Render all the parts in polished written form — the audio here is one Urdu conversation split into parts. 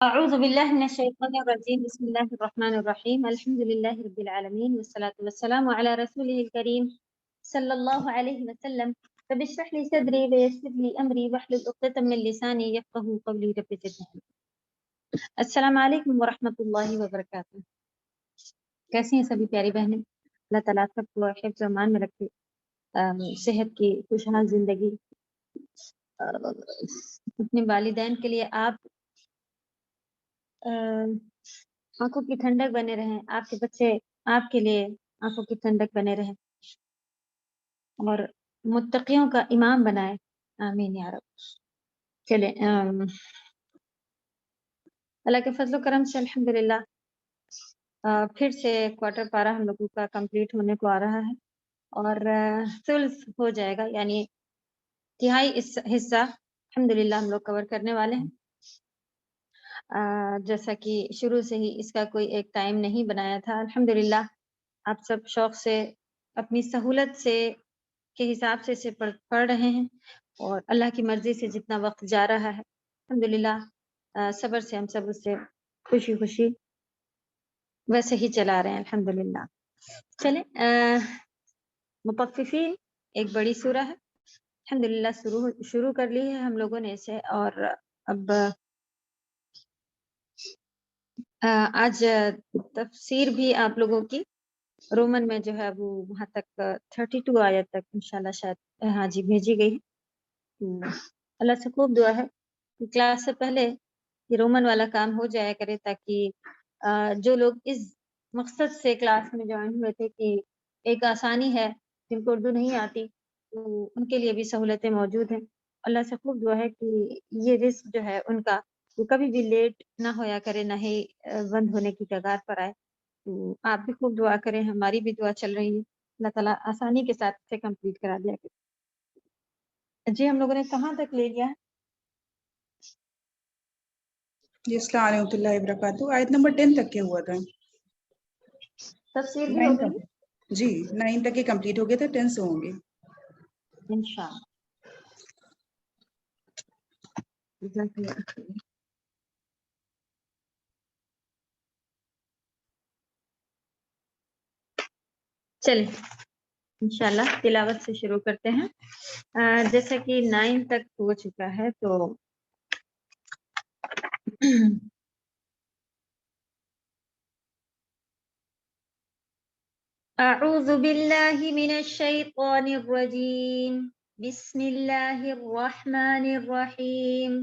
أعوذ بالله من الشيطان الرجيم بسم الله الرحمن الرحيم الحمد لله رب العالمين والصلاة والسلام على رسوله الكريم صلى الله عليه وسلم رب اشرح لي صدري ويسر لي أمري واحلل عقدة من لساني يفقهوا قولي رب زدني السلام علیکم ورحمۃ اللہ وبرکاتہ. کیسی ہیں سبھی پیاری بہنیں؟ اللہ تعالیٰ سب کو حفظ و امان میں رکھے، صحت کی خوشحال زندگی، اپنے والدین کے لیے آپ آنکھوں کی ٹھنڈک بنے رہیں، آپ کے بچے آپ کے لیے آنکھوں کی ٹھنڈک بنے رہیں اور متقیوں کا امام بنائے، آمین یا رب. چلے اللہ کے فضل و کرم سے الحمدللہ پھر سے کوارٹر پارا ہم لوگوں کا کمپلیٹ ہونے کو آ رہا ہے اور ثلث ہو جائے گا، یعنی تہائی حصہ الحمدللہ ہم لوگ کور کرنے والے ہیں. جیسا کہ شروع سے ہی اس کا کوئی ایک ٹائم نہیں بنایا تھا، الحمدللہ آپ سب شوق سے اپنی سہولت سے کے حساب سے اسے پڑھ رہے ہیں اور اللہ کی مرضی سے جتنا وقت جا رہا ہے الحمدللہ صبر سے ہم سب اس سے خوشی خوشی ویسے ہی چلا رہے ہیں الحمدللہ. چلیں مطففین ایک بڑی سورہ ہے، الحمدللہ شروع کر لی ہے ہم لوگوں نے اسے، اور اب آج تفسیر بھی آپ لوگوں کی رومن میں جو ہے وہ وہاں تک 32 آیت تک انشاءاللہ شاید ہاں جی بھیجی گئی ہے. اللہ سے خوب دعا ہے کہ کلاس سے پہلے یہ رومن والا کام ہو جایا کرے، تاکہ جو لوگ اس مقصد سے کلاس میں جوائن ہوئے تھے کہ ایک آسانی ہے، جن کو اردو نہیں آتی تو ان کے لیے بھی سہولتیں موجود ہیں. اللہ سے خوب دعا ہے کہ یہ رزق جو ہے ان کا وہ کبھی بھی لیٹ نہ ہویا کرے، نہ ہی بند ہونے کی کگار پر آئے. تو آپ بھی خوب دعا کریں، ہماری بھی دعا چل رہی ہے، اللہ تعالیٰ آسانی کے ساتھ سے کمپلیٹ کرا دیا کرے. جی ہم لوگوں نے کہاں تک لے لیا ہے؟ جی السلام علیکم ورحمۃ اللہ وبرکاتہ. آیت نمبر 10 تک کے ہوا تھا. تفسیر بھی 9 ہو گئی تک جی 9 تک کے کمپلیٹ ہو گیا تھا، 10 سے ہوں گے انشاءاللہ. چلیں انشاءاللہ تلاوت سے شروع کرتے ہیں. جیسا کہ 9 تک ہو چکا ہے تو اعوذ باللہ من الشیطان الرجیم بسم اللہ الرحمن الرحیم.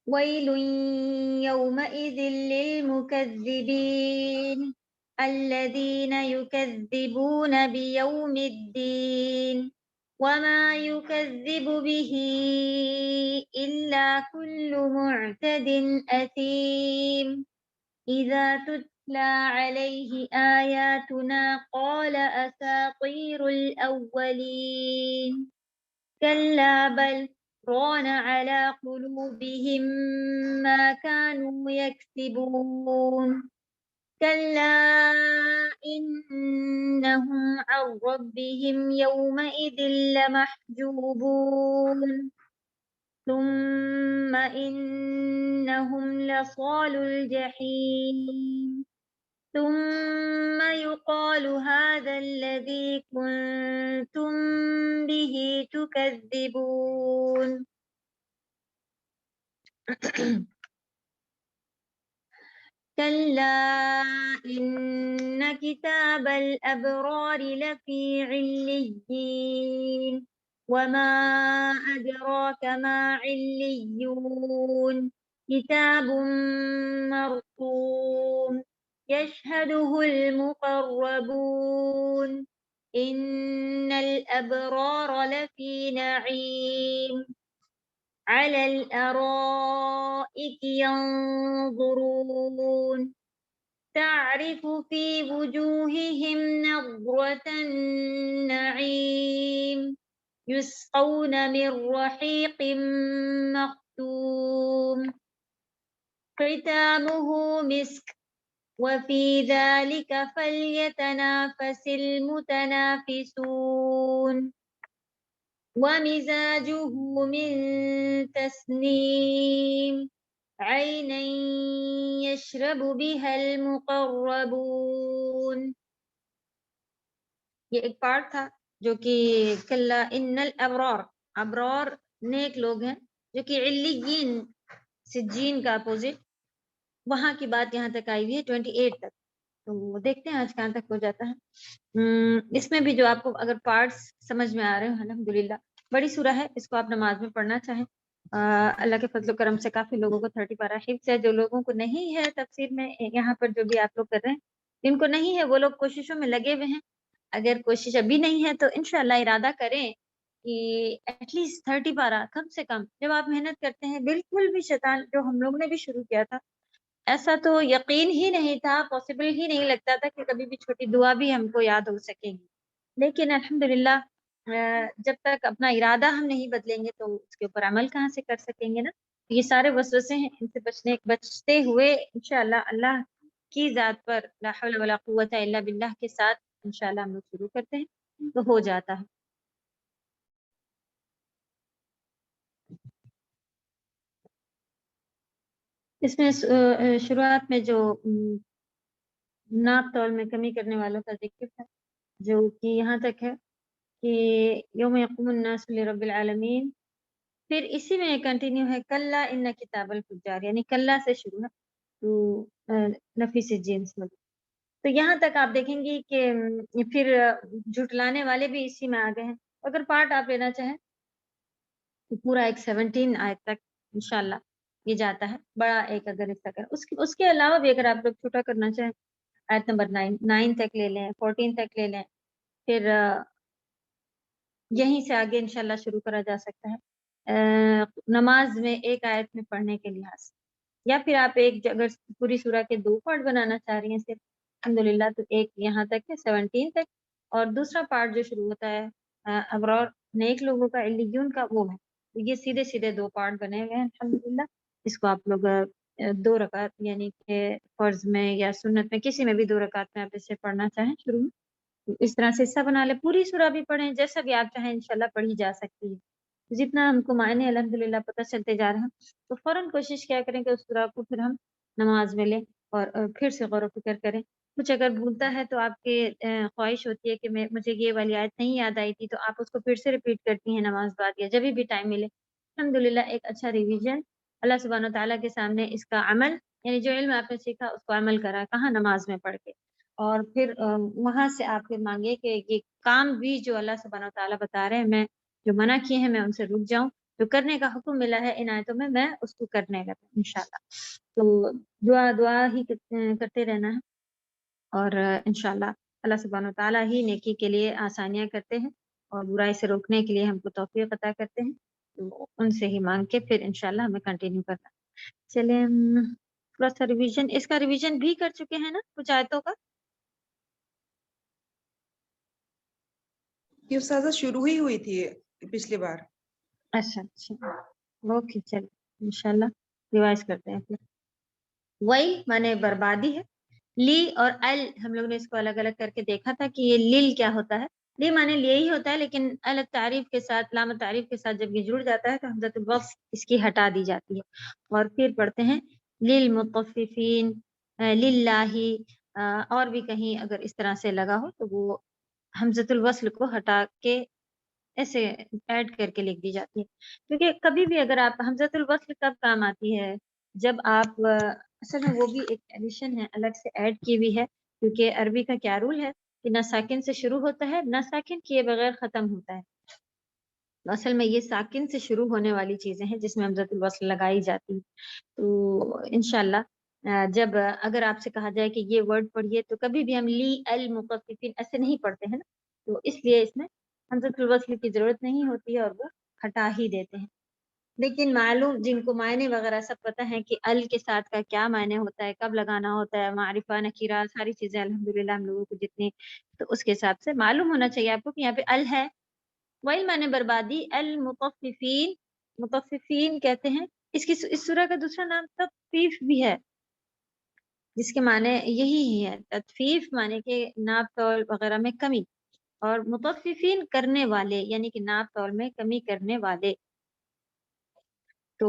ویل یومئذ للمکذبین الذین یکذبون بیوم الدین وما يكذب به إلا كل معتد أثيم إذا تتلى عليه آياتنا قال أساطير الأولين كلا بل ران على قلوبهم ما كانوا يكسبون كلا إنهم عن ربهم يومئذ لمحجوبون ثم إنهم لصال الجحيم ثم يقال هذا الذي كنتم به تكذبون. كلا إن كتاب الأبرار لفي عليين وما أدراك ما عليون كتاب مرقوم يشهده المقربون إن الأبرار لفي نعيم على الأرائك ينظرون تعرف في وجوههم نضرة النعيم يسقون من رحيق مختوم ختامه مسك وفي ذلك فليتنافس المتنافسون ومزاجه من تسنيم عینا یشرب بها المقربون. یہ ایک پارٹ تھا جو کہ کلا ان الابرار، ابرار نیک لوگ ہیں، جو کہ علیین سجین کا اپوزٹ، وہاں کی بات یہاں تک آئی ہوئی ہے 28 تک. تو دیکھتے ہیں آج کہاں تک ہو جاتا ہے. اس میں بھی جو آپ کو اگر پارٹس سمجھ میں آ رہے ہیں الحمدللہ، بڑی سورہ ہے، اس کو آپ نماز میں پڑھنا چاہیں. اللہ کے فضل و کرم سے کافی لوگوں کو 30 پارہ حفظ ہے. جو لوگوں کو نہیں ہے تفسیر میں یہاں پر جو بھی آپ لوگ کر رہے ہیں، جن کو نہیں ہے وہ لوگ کوششوں میں لگے ہوئے ہیں. اگر کوشش ابھی نہیں ہے تو انشاءاللہ ارادہ کریں کہ ایٹ لیسٹ 30 پارہ کم سے کم. جب آپ محنت کرتے ہیں بالکل بھی شیطان، جو ہم لوگ نے بھی شروع کیا تھا، ایسا تو یقین ہی نہیں تھا، پاسبل ہی نہیں لگتا تھا کہ کبھی بھی چھوٹی دعا بھی ہم کو یاد ہو سکے گی. لیکن الحمدللہ جب تک اپنا ارادہ ہم نہیں بدلیں گے تو اس کے اوپر عمل کہاں سے کر سکیں گے نا. یہ سارے وسوسے ہیں، ان سے بچتے ہوئے انشاءاللہ اللہ کی ذات پر لا حول ولا قوت الا باللہ کے ساتھ انشاءاللہ ہم لوگ شروع کرتے ہیں تو ہو جاتا ہے. اس میں شروعات میں جو ناپ تول میں کمی کرنے والوں کا ذکر تھا، جو کہ یہاں تک ہے کہ یوم یقوم الناس لرب العالمین. پھر اسی میں کنٹینیو ہے کلا ان کتاب الفجار، یعنی کلا سے شروع ہے تو نفی سے جنس میں. تو یہاں تک آپ دیکھیں گی کہ پھر جھٹلانے والے بھی اسی میں آ گئے ہیں. اگر پارٹ آپ لینا چاہیں تو پورا ایک 17 آیت تک انشاءاللہ یہ جاتا ہے. بڑا ایک اگر اس تک ہے، اس کے علاوہ بھی اگر آپ لوگ چھوٹا کرنا چاہیں آیت نمبر 9 تک لے لیں، 14 تک لے لیں، پھر یہیں سے آگے انشاءاللہ شروع کرا جا سکتا ہے نماز میں ایک آیت میں پڑھنے کے لحاظ سے. یا پھر آپ ایک اگر پوری سورہ کے 2 پارٹ بنانا چاہ رہی ہیں صرف الحمدللہ، تو ایک یہاں تک ہے 17 تک، اور دوسرا پارٹ جو شروع ہوتا ہے ابرار نیک لوگوں کا، علیون کا، وہ ہے. تو یہ سیدھے سیدھے 2 پارٹ بنے ہوئے ہیں الحمدللہ. اس کو آپ لوگ 2 رکعت یعنی کہ فرض میں یا سنت میں کسی میں بھی 2 رکعت میں آپ اسے پڑھنا چاہیں شروع میں، اس طرح سے حصہ بنا لیں. پوری سورہ بھی پڑھیں، جیسا بھی آپ چاہیں انشاءاللہ پڑھی جا سکتی ہے. جتنا ہم کو معنی الحمدللہ پتہ چلتے جا رہے ہیں تو فوراً کوشش کیا کریں کہ اس سورہ کو پھر ہم نماز میں لیں اور پھر سے غور و فکر کریں. کچھ اگر بھولتا ہے تو آپ کے خواہش ہوتی ہے کہ مجھے یہ والی آیت نہیں یاد آئی تھی، تو آپ اس کو پھر سے ریپیٹ کرتی ہیں نماز بعد یا جب بھی ٹائم ملے. الحمدللہ ایک اچھا ریویژن اللہ سبحانہ و تعالیٰ کے سامنے اس کا عمل، یعنی جو علم آپ نے سیکھا اس کو عمل کرا کہاں نماز میں پڑھ کے. اور پھر وہاں سے آپ پھر مانگے کہ یہ کام بھی جو اللہ سبحانہ و تعالیٰ بتا رہے ہیں، میں جو منع کیے ہیں میں ان سے رک جاؤں، جو کرنے کا حکم ملا ہے ان آیتوں میں اس کو کرنے لگا انشاءاللہ. تو دعا ہی کرتے رہنا ہے، اور انشاءاللہ اللہ سبحانہ و تعالیٰ ہی نیکی کے لیے آسانیاں کرتے ہیں اور برائی سے روکنے کے لیے ہم کو توفیق عطا کرتے ہیں. تو ان سے ہی مانگ کے پھر انشاءاللہ ہمیں کنٹینیو کرنا. چلیں تھوڑا سا ریویژن، اس کا ریویژن بھی کر چکے ہیں نا کچھ آیتوں کا. یہ استاذہ شروع ہی ہوئی تھی پچھلی بار. اچھا اوکے، چلیں انشاءاللہ ریوائز کرتے ہیں. پھر ویل مانے بربادی ہے، لی اور ال ہم لوگ نے اس کو الگ الگ کر کے دیکھا تھا کہ یہ لیل کیا ہوتا ہے. لی مانے لیے ہی ہوتا ہے، لیکن الگ تعریف کے ساتھ، لام تعریف کے ساتھ جب یہ جڑ جاتا ہے تو حمزۃ الوقف اس کی ہٹا دی جاتی ہے. اور پھر پڑھتے ہیں للمطففین، للہ، اور بھی کہیں اگر اس طرح سے لگا ہو تو وہ حمزۃ الوصل کو ہٹا کے ایسے ایڈ کر کے لکھ دی جاتی ہے. کیونکہ کبھی بھی اگر آپ حمزۃ الوصل کب کام آتی ہے، جب آپ اصل میں وہ بھی ایک ایڈیشن ہے الگ سے ایڈ کی ہوئی ہے. کیونکہ عربی کا کیا رول ہے کہ نہ ساکن سے شروع ہوتا ہے نہ ساکن کیے بغیر ختم ہوتا ہے. اصل میں یہ ساکن سے شروع ہونے والی چیزیں ہیں جس میں حمزۃ الوصل لگائی جاتی ہے. تو انشاءاللہ جب اگر آپ سے کہا جائے کہ یہ ورڈ پڑھیے تو کبھی بھی ہم لی المطففین ایسے نہیں پڑھتے ہیں نا، تو اس لیے اس میں حمزۃ الوصل کی ضرورت نہیں ہوتی ہے اور وہ ہٹا ہی دیتے ہیں. لیکن معلوم جن کو معنی وغیرہ سب پتہ ہے کہ ال کے ساتھ کا کیا معنی ہوتا ہے، کب لگانا ہوتا ہے، معرفہ نکیرہ ساری چیزیں الحمدللہ ہم لوگوں کو جتنی، تو اس کے حساب سے معلوم ہونا چاہیے آپ کو کہ یہاں پہ ال ہے. ویل معنی بربادی، المطففین، مطففین کہتے ہیں. اس سورہ کا دوسرا نام تطفیف بھی ہے، جس کے معنی یہی ہی ہے. تطفیف معنی کہ ناپ تول وغیرہ میں کمی، اور مطففین کرنے والے یعنی کہ ناپ تول میں کمی کرنے والے. تو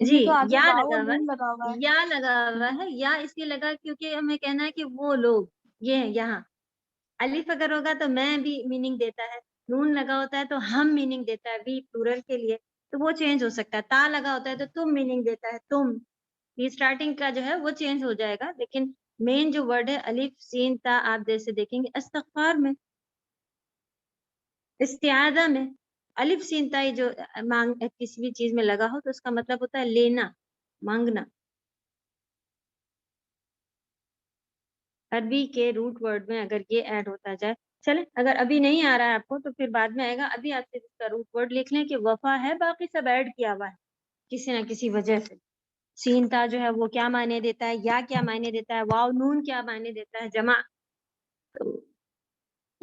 جی یہ تو آگے یا واو لگا اور ہوا نون لگا ہوا ہے، ہے. یا لگا ہوا ہے، یا اس لیے لگا کیونکہ ہمیں کہنا ہے کہ وہ لوگ، یہ ہیں یہاں. الف اگر ہوگا تو میں بھی میننگ دیتا ہے، نون لگا ہوتا ہے تو ہم میننگ دیتا ہے بھی پلورل کے لیے، تو وہ چینج ہو سکتا ہے. تا لگا ہوتا ہے تو تم میننگ دیتا ہے، تم. یہ اسٹارٹنگ کا جو ہے وہ چینج ہو جائے گا، لیکن مین جو ورڈ ہے الف سین تا، آپ جیسے دیکھیں گے استغفار میں، استعاذہ میں الف سین تا جو مانگ کسی بھی چیز میں لگا ہو تو اس کا مطلب ہوتا ہے لینا، مانگنا. عربی کے روٹ ورڈ میں اگر یہ ایڈ ہوتا جائے، چلیں اگر ابھی نہیں آ رہا ہے آپ کو تو پھر بعد میں آئے گا. ابھی آپ صرف اس کا روٹ ورڈ لکھ لیں کہ وفا ہے، باقی سب ایڈ کیا ہوا ہے کسی نہ کسی وجہ سے. سین تا جو ہے وہ کیا معنی دیتا ہے، یا کیا معنی دیتا ہے، واو نون کیا معنی دیتا ہے، جمع. تو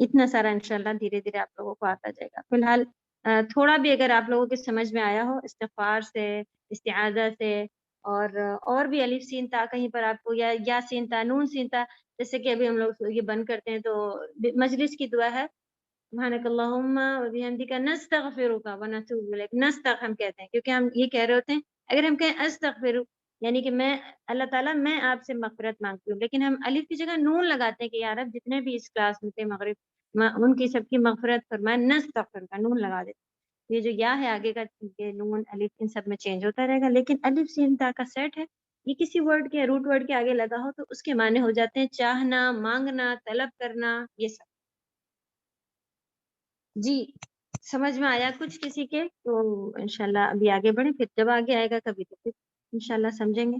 اتنا سارا انشاءاللہ دھیرے دھیرے آپ لوگوں کو آتا جائے گا. فی الحال تھوڑا بھی اگر آپ لوگوں کے سمجھ میں آیا ہو استغفار سے، استعاذہ سے، اور بھی الف سین تا کہیں پر آپ کو، یا سین تا، نون سین تا، جیسے کہ ابھی ہم لوگ یہ بند کرتے ہیں تو مجلس کی دعا ہے سبحانک اللہم و بحمدک نستغفرک و نتوب الیک. نستغ ہم کہتے ہیں کیونکہ ہم یہ کہہ رہے ہوتے ہیں. اگر ہم کہیں استغفر یعنی کہ میں اللہ تعالیٰ میں آپ سے مغفرت مانگتی ہوں، لیکن ہم الف کی جگہ نون لگاتے ہیں کہ یا رب جتنے بھی اس کلاس میں تھے مغرب ان کی سب کی مغفرت فرمائے، نستغفر کا نون لگا دیتے. یہ جو یا ہے آگے کا نون الف ان سب میں چینج ہوتا رہے گا، لیکن الف سین تا کا سیٹ ہے، یہ کسی ورڈ کے روٹ ورڈ کے آگے لگا ہو تو اس کے معنی ہو جاتے ہیں چاہنا، مانگنا، طلب کرنا، یہ سب. جی سمجھ میں آیا کچھ کسی کے؟ تو انشاءاللہ ابھی آگے بڑھیں، پھر جب آگے آئے گا کبھی تو پھر انشاءاللہ سمجھیں گے.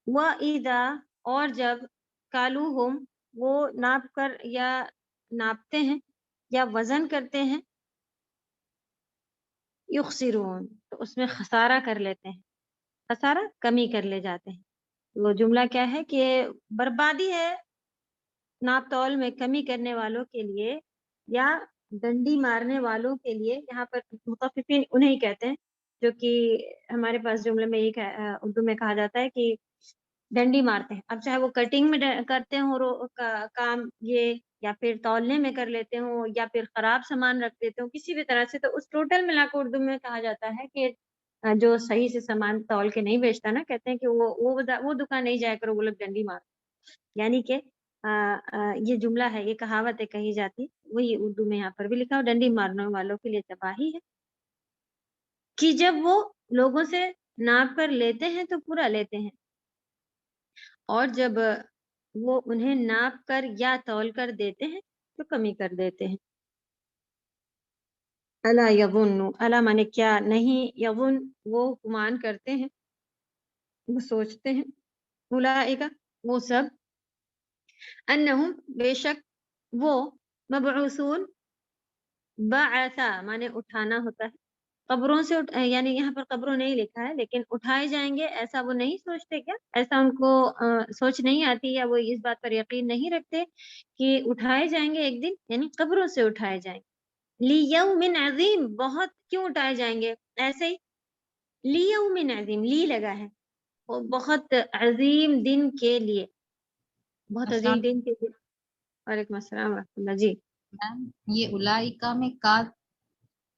وَإِذَا اور جب کالوہم وہ ناپ کر یا ناپتے ہیں یا وزن کرتے ہیں، یخسرون تو اس میں خسارہ کر لیتے ہیں، خسارہ کمی کر لے جاتے ہیں. وہ جملہ کیا ہے کہ بربادی ہے ناپ تول میں کمی کرنے والوں کے لیے یا ڈنڈی مارنے والوں کے لیے. یہاں پر مطففین انہیں کہتے ہیں جو کہ ہمارے پاس جملے میں یہ اردو میں کہا جاتا ہے کہ ڈنڈی مارتے ہیں. اب چاہے وہ کٹنگ میں کرتے ہوں کام یہ، یا پھر تولنے میں کر لیتے ہوں، یا پھر خراب سامان رکھ دیتے ہوں، کسی بھی طرح سے، تو اس ٹوٹل ملا کے اردو میں کہا جاتا ہے کہ جو صحیح سے سامان تول کے نہیں بیچتا نا، کہتے ہیں کہ وہ دکان نہیں جایا کرو، وہ لوگ ڈنڈی مار. یعنی کہ یہ جملہ ہے، یہ کہاوت ہے کہی جاتی، وہی اردو میں یہاں پر بھی لکھا ہو، ڈنڈی مارنے والوں کے لیے تباہی ہے کہ جب وہ لوگوں سے ناپ کر لیتے ہیں تو پورا لیتے ہیں، اور جب وہ انہیں ناپ کر یا تول کر دیتے ہیں تو کمی کر دیتے ہیں. الا یظن، الا مانے کیا نہیں، یظن وہ گمان کرتے ہیں، وہ سوچتے ہیں، اولئک وہ سب، انہم بے شک وہ، مبعوثون، بعثا مانے اٹھانا ہوتا ہے، قبروں سے یعنی یہاں پر قبروں نہیں لکھا ہے لیکن اٹھائے جائیں گے، ایسا وہ نہیں سوچتے کیا؟ ایسا ان کو سوچ نہیں آتی، یا وہ اس بات پر یقین نہیں رکھتے کہ اٹھائے جائیں گے ایک دن، یعنی قبروں سے اٹھائے جائیں گے. لیوم عظیم بہت، کیوں اٹھائے جائیں گے ایسے ہی، لیوم عظیم، لی لگا ہے، وہ بہت عظیم دن کے لیے، بہت عظیم السلام دن کے لیے. وعلیکم السلام ورحمۃ اللہ. جی میم، یہ اولائکا میں کا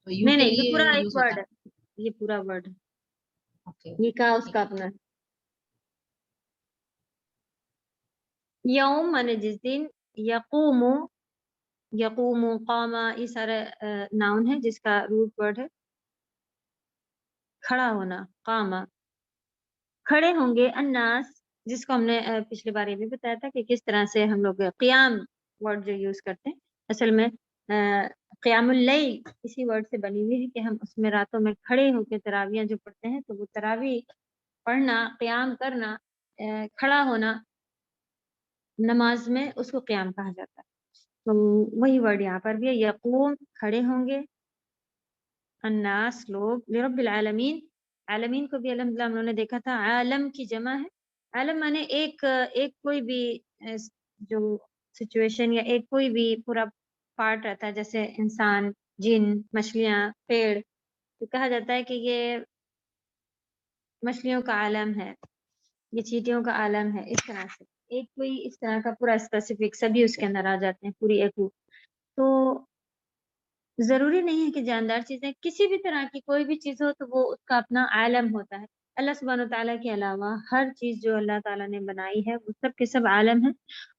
یو نہیں کے نہیں، یہ لیے پورا ایک یوز ورڈ ہوتا ہے، یہ پورا ورڈ ہے، ہے. اوکے یہ کا اس کا اپنا ہے. یوم مانے جس دن، یقوم، یقوم، قاما، یہ سارا ناؤن ہے جس کا روٹ ورڈ ہے کھڑا ہونا، قاما، کھڑے ہوں گے، الناس، جس کو ہم نے پچھلی بار یہ بھی بتایا تھا کہ کس طرح سے ہم لوگ قیام ورڈ جو یوز کرتے ہیں، اصل میں قیام اللیل اسی ورڈ سے بنی ہوئی ہے کہ ہم اس میں راتوں میں کھڑے ہو کے تراویح جو پڑھتے ہیں، تو وہ تراویح پڑھنا، قیام کرنا، کھڑا ہونا نماز میں، اس کو قیام کہا جاتا ہے. تو وہی ورڈ یہاں پر بھی ہے، یقوم کھڑے ہوں گے، الناس لوگ، لرب العالمین، عالمین کو بھی الحمدللہ ہم لوگوں نے دیکھا تھا عالم کی جمع ہے. عالم مانے ایک کوئی بھی جو سچویشن یا ایک کوئی بھی پورا پارٹ رہتا ہے، جیسے انسان، جن، مچھلیاں، پیڑ، تو کہا جاتا ہے کہ یہ مچھلیوں کا عالم ہے، یہ چیٹیوں کا عالم ہے. اس طرح سے ایک کوئی اس طرح کا پورا اسپیسیفک سبھی اس کے اندر آ جاتے ہیں، پوری ایک. تو ضروری نہیں ہے کہ جاندار چیزیں، کسی بھی طرح کی کوئی بھی چیز ہو تو وہ اس کا اپنا عالم ہوتا ہے۔ اللہ سبحانہ وتعالیٰ کے علاوہ ہر چیز جو اللہ تعالیٰ نے بنائی ہے وہ سب کے سب عالم ہیں،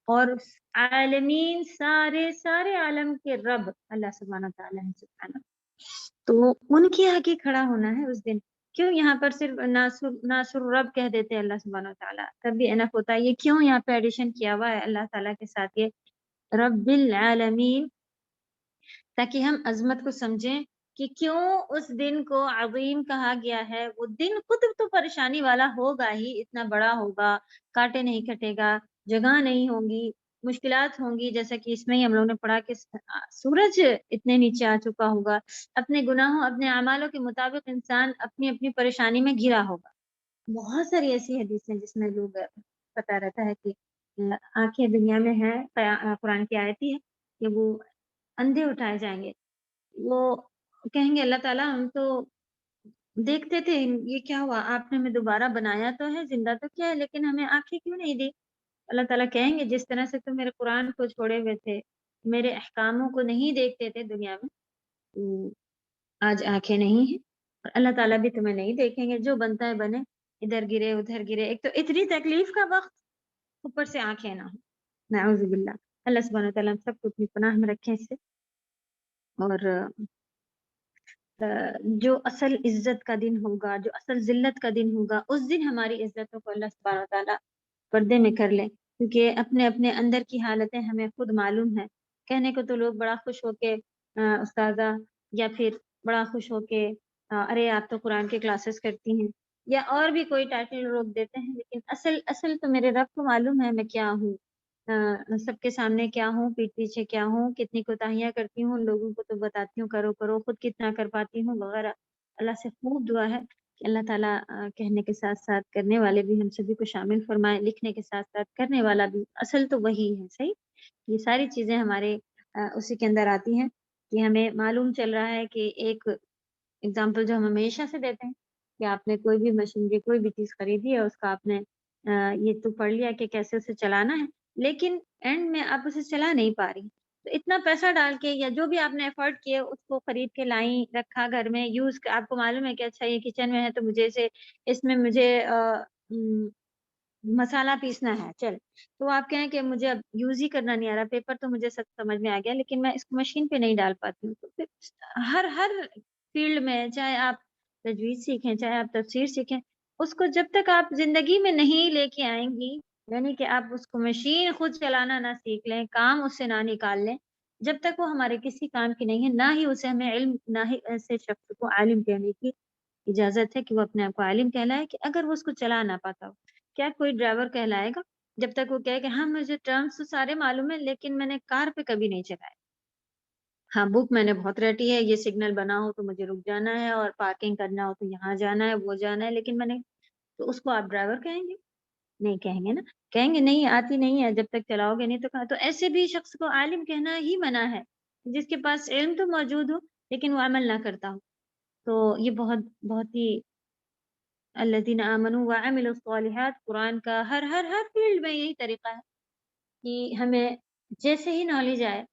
اور عالمین سارے عالم کے رب اللہ سبحانہ وتعالیٰ ہے سبحانہ، تو ان کے آگے کھڑا ہونا ہے اس دن۔ کیوں یہاں پر صرف ناصر رب کہہ دیتے ہیں اللہ سبحانہ وتعالیٰ، تب بھی انف ہوتا ہے، یہ کیوں یہاں پہ ایڈیشن کیا ہوا ہے اللہ تعالیٰ کے ساتھ یہ رب العالمین، تاکہ ہم عظمت کو سمجھیں کہ کیوں اس دن کو عظیم کہا گیا ہے۔ وہ دن خود تو پریشانی والا ہوگا ہی، اتنا بڑا ہوگا، کاٹے نہیں کٹے گا، جگہ نہیں ہوں گی، مشکلات ہوں گی، جیسا کہ اس میں ہی ہم لوگوں نے پڑھا کہ سورج اتنے نیچے آ چکا ہوگا، اپنے گناہوں اپنے اعمالوں کے مطابق انسان اپنی اپنی پریشانی میں گھرا ہوگا۔ بہت ساری ایسی حدیث ہیں جس میں لوگ پتا رہتا ہے کہ آنکھیں دنیا میں ہیں، قرآن کی آیت ہی ہے کہ وہ اندھے اٹھائے جائیں گے، وہ کہیں گے اللہ تعالیٰ ہم تو دیکھتے تھے، یہ کیا ہوا، آپ نے ہمیں دوبارہ بنایا تو ہے، زندہ تو کیا ہے، لیکن ہمیں آنکھیں کیوں نہیں دی؟ اللہ تعالیٰ کہیں گے جس طرح سے تم میرے قرآن کو چھوڑے ہوئے تھے، میرے احکاموں کو نہیں دیکھتے تھے دنیا میں، آج آنکھیں نہیں ہیں، اور اللہ تعالیٰ بھی تمہیں نہیں دیکھیں گے، جو بنتا ہے بنے، ادھر گرے ادھر گرے، ایک تو اتنی تکلیف کا وقت، اوپر سے آنکھیں نہ ہوں، نعوذ باللہ۔ اللہ سبحانہ وتعالیٰ ہم سب کو اپنی پناہ میں رکھیں اس سے، اور جو اصل عزت کا دن ہوگا، جو اصل ذلت کا دن ہوگا، اس دن ہماری عزتوں کو اللہ سبحانہ وتعالیٰ پردے میں کر لیں، کیونکہ اپنے اپنے اندر کی حالتیں ہمیں خود معلوم ہے۔ کہنے کو تو لوگ بڑا خوش ہو کے استاذہ، یا پھر بڑا خوش ہو کے ارے آپ تو قرآن کے کلاسز کرتی ہیں، یا اور بھی کوئی ٹائٹل لوگ دیتے ہیں، لیکن اصل تو میرے رب کو معلوم ہے میں کیا ہوں، سب کے سامنے کیا ہوں، پیٹ پیچھے کیا ہوں، کتنی کوتاہیاں کرتی ہوں، لوگوں کو تو بتاتی ہوں کرو کرو، خود کتنا کر پاتی ہوں وغیرہ۔ اللہ سے خوب دعا ہے کہ اللہ تعالیٰ کہنے کے ساتھ ساتھ کرنے والے بھی ہم سبھی کو شامل فرمائے، لکھنے کے ساتھ ساتھ کرنے والا بھی، اصل تو وہی ہے، صحیح۔ یہ ساری چیزیں ہمارے اسی کے اندر آتی ہیں کہ ہمیں معلوم چل رہا ہے کہ ایک اگزامپل جو ہم ہمیشہ سے دیتے ہیں کہ آپ نے کوئی بھی مشینری کوئی بھی چیز خریدی ہے، اس کا آپ نے یہ تو پڑھ لیا کہ کیسے اسے چلانا ہے، لیکن اینڈ میں آپ اسے چلا نہیں پا رہی، تو اتنا پیسہ ڈال کے یا جو بھی آپ نے ایفرٹ کیے اس کو خرید کے لائیں، رکھا گھر میں، یوز، آپ کو معلوم ہے کہ اچھا یہ کچن میں ہے تو مجھے اس میں مجھے مسالہ پیسنا ہے، چل تو آپ کہیں کہ مجھے اب یوز ہی کرنا نہیں آ رہا، پیپر تو مجھے سب سمجھ میں آ گیا لیکن میں اس کو مشین پہ نہیں ڈال پاتی ہوں، تو پھر ہر فیلڈ میں، چاہے آپ تجوید سیکھیں، چاہے آپ تفسیر سیکھیں، اس کو جب تک آپ زندگی میں نہیں لے کے آئیں گی، یعنی کہ آپ اس کو مشین خود چلانا نہ سیکھ لیں، کام اس سے نہ نکال لیں، جب تک وہ ہمارے کسی کام کی نہیں ہے، نہ ہی اسے ہمیں علم، نہ ہی ایسے شخص کو عالم کہنے کی اجازت ہے کہ وہ اپنے آپ کو عالم کہلائے، کہ اگر وہ اس کو چلا نہ پاتا ہو۔ کیا کوئی ڈرائیور کہلائے گا جب تک وہ کہے کہ ہاں مجھے ٹرمز تو سارے معلوم ہے لیکن میں نے کار پہ کبھی نہیں چلایا، ہاں بک میں نے بہت رٹی ہے، یہ سگنل بنا ہو تو مجھے رک جانا ہے، اور پارکنگ کرنا ہو تو یہاں جانا ہے وہ جانا ہے، لیکن میں نے، تو اس کو آپ ڈرائیور کہیں گے؟ نہیں کہیں گے نا، کہیں گے نہیں آتی نہیں ہے، جب تک چلاؤ گے نہیں تو کہاں۔ تو ایسے بھی شخص کو عالم کہنا ہی منع ہے، جس کے پاس علم تو موجود ہو لیکن وہ عمل نہ کرتا ہو۔ تو یہ بہت ہی الذین آمنوا وعملوا الصالحات، قرآن کا ہر فیلڈ میں یہی طریقہ ہے کہ ہمیں جیسے ہی نالج آئے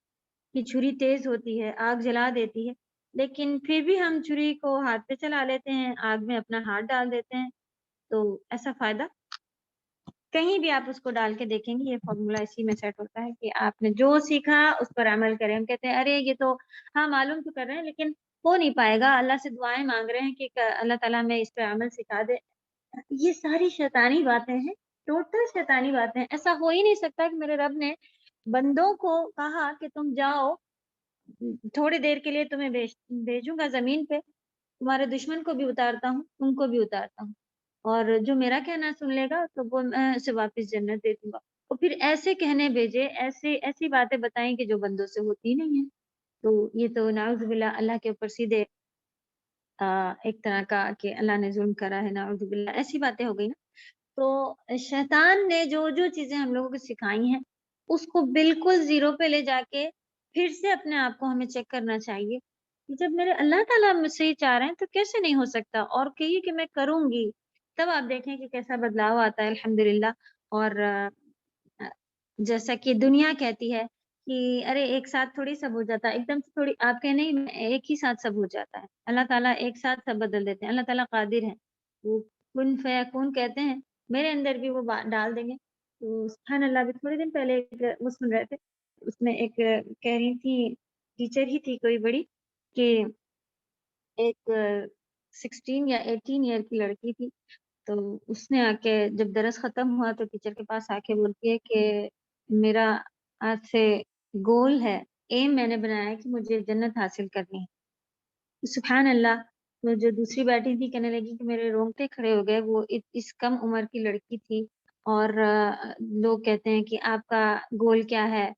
کہ چھری تیز ہوتی ہے، آگ جلا دیتی ہے، لیکن پھر بھی ہم چھری کو ہاتھ پہ چلا لیتے ہیں، آگ میں اپنا ہاتھ ڈال دیتے ہیں، تو ایسا فائدہ کہیں بھی آپ اس کو ڈال کے دیکھیں گے، یہ فارمولا اسی میں سیٹ ہوتا ہے کہ آپ نے جو سیکھا اس پر عمل کریں۔ ہم کہتے ہیں ارے یہ تو ہاں معلوم تو کر رہے ہیں لیکن ہو نہیں پائے گا، اللہ سے دعائیں مانگ رہے ہیں کہ اللہ تعالیٰ ہمیں اس پہ عمل سکھا دے، یہ ساری شیطانی باتیں ہیں، ٹوٹل شیطانی باتیں ہیں۔ ایسا ہو ہی نہیں سکتا کہ میرے رب نے بندوں کو کہا کہ تم جاؤ، تھوڑی دیر کے لیے تمہیں بھیجوں گا زمین پہ، تمہارے دشمن کو بھی اتارتا ہوں، تم کو بھی اتارتا ہوں، اور جو میرا کہنا سن لے گا تو وہ میں اسے واپس جنت دے دوں گا، اور پھر ایسے کہنے بھیجے، ایسی باتیں بتائیں کہ جو بندوں سے ہوتی نہیں ہیں۔ تو یہ تو نعوذ باللہ اللہ کے اوپر سیدھے ایک طرح کا کہ اللہ نے ظلم کرا ہے، نعوذ باللہ، ایسی باتیں ہو گئی نا۔ تو شیطان نے جو چیزیں ہم لوگوں کو سکھائی ہیں اس کو بالکل زیرو پہ لے جا کے پھر سے اپنے آپ کو ہمیں چیک کرنا چاہیے کہ جب میرے اللہ تعالیٰ مجھ سے ہی چاہ رہے ہیں تو کیسے نہیں ہو سکتا، اور کہیے کہ میں کروں گی، تب آپ دیکھیں کہ کیسا بدلاؤ آتا ہے الحمدللہ۔ اور جیسا کہ دنیا کہتی ہے کہ ارے ایک ساتھ تھوڑی سب ہو جاتا ہے، ایک دم سے تھوڑی آپ کہ نہیں ایک ہی ساتھ سب ہو جاتا ہے، اللہ تعالیٰ ایک ساتھ سب بدل دیتے ہیں، اللہ تعالیٰ قادر ہے، وہ کن فیکون کہتے ہیں، میرے اندر بھی وہ بات ڈال دیں گے۔ تو سبحان اللہ، ابھی تھوڑے دن پہلے ایک وہ سن رہے تھے، اس میں ایک کہہ رہی تھی، ٹیچر ہی تھی کوئی بڑی، کہ ایک 16 یا 18 ایئر کی لڑکی تھی، تو اس نے آ کے جب درس ختم ہوا تو ٹیچر کے پاس آ کے بولتی ہے کہ میرا آج سے گول ہے، ایم میں نے بنایا ہے کہ مجھے جنت حاصل کرنی ہے۔ سبحان اللہ، تو جو دوسری بیٹھی تھی کہنے لگی کہ میرے رونگٹے کھڑے ہو گئے، وہ اس کم عمر کی لڑکی تھی، اور لوگ کہتے ہیں کہ آپ کا گول کیا ہے؟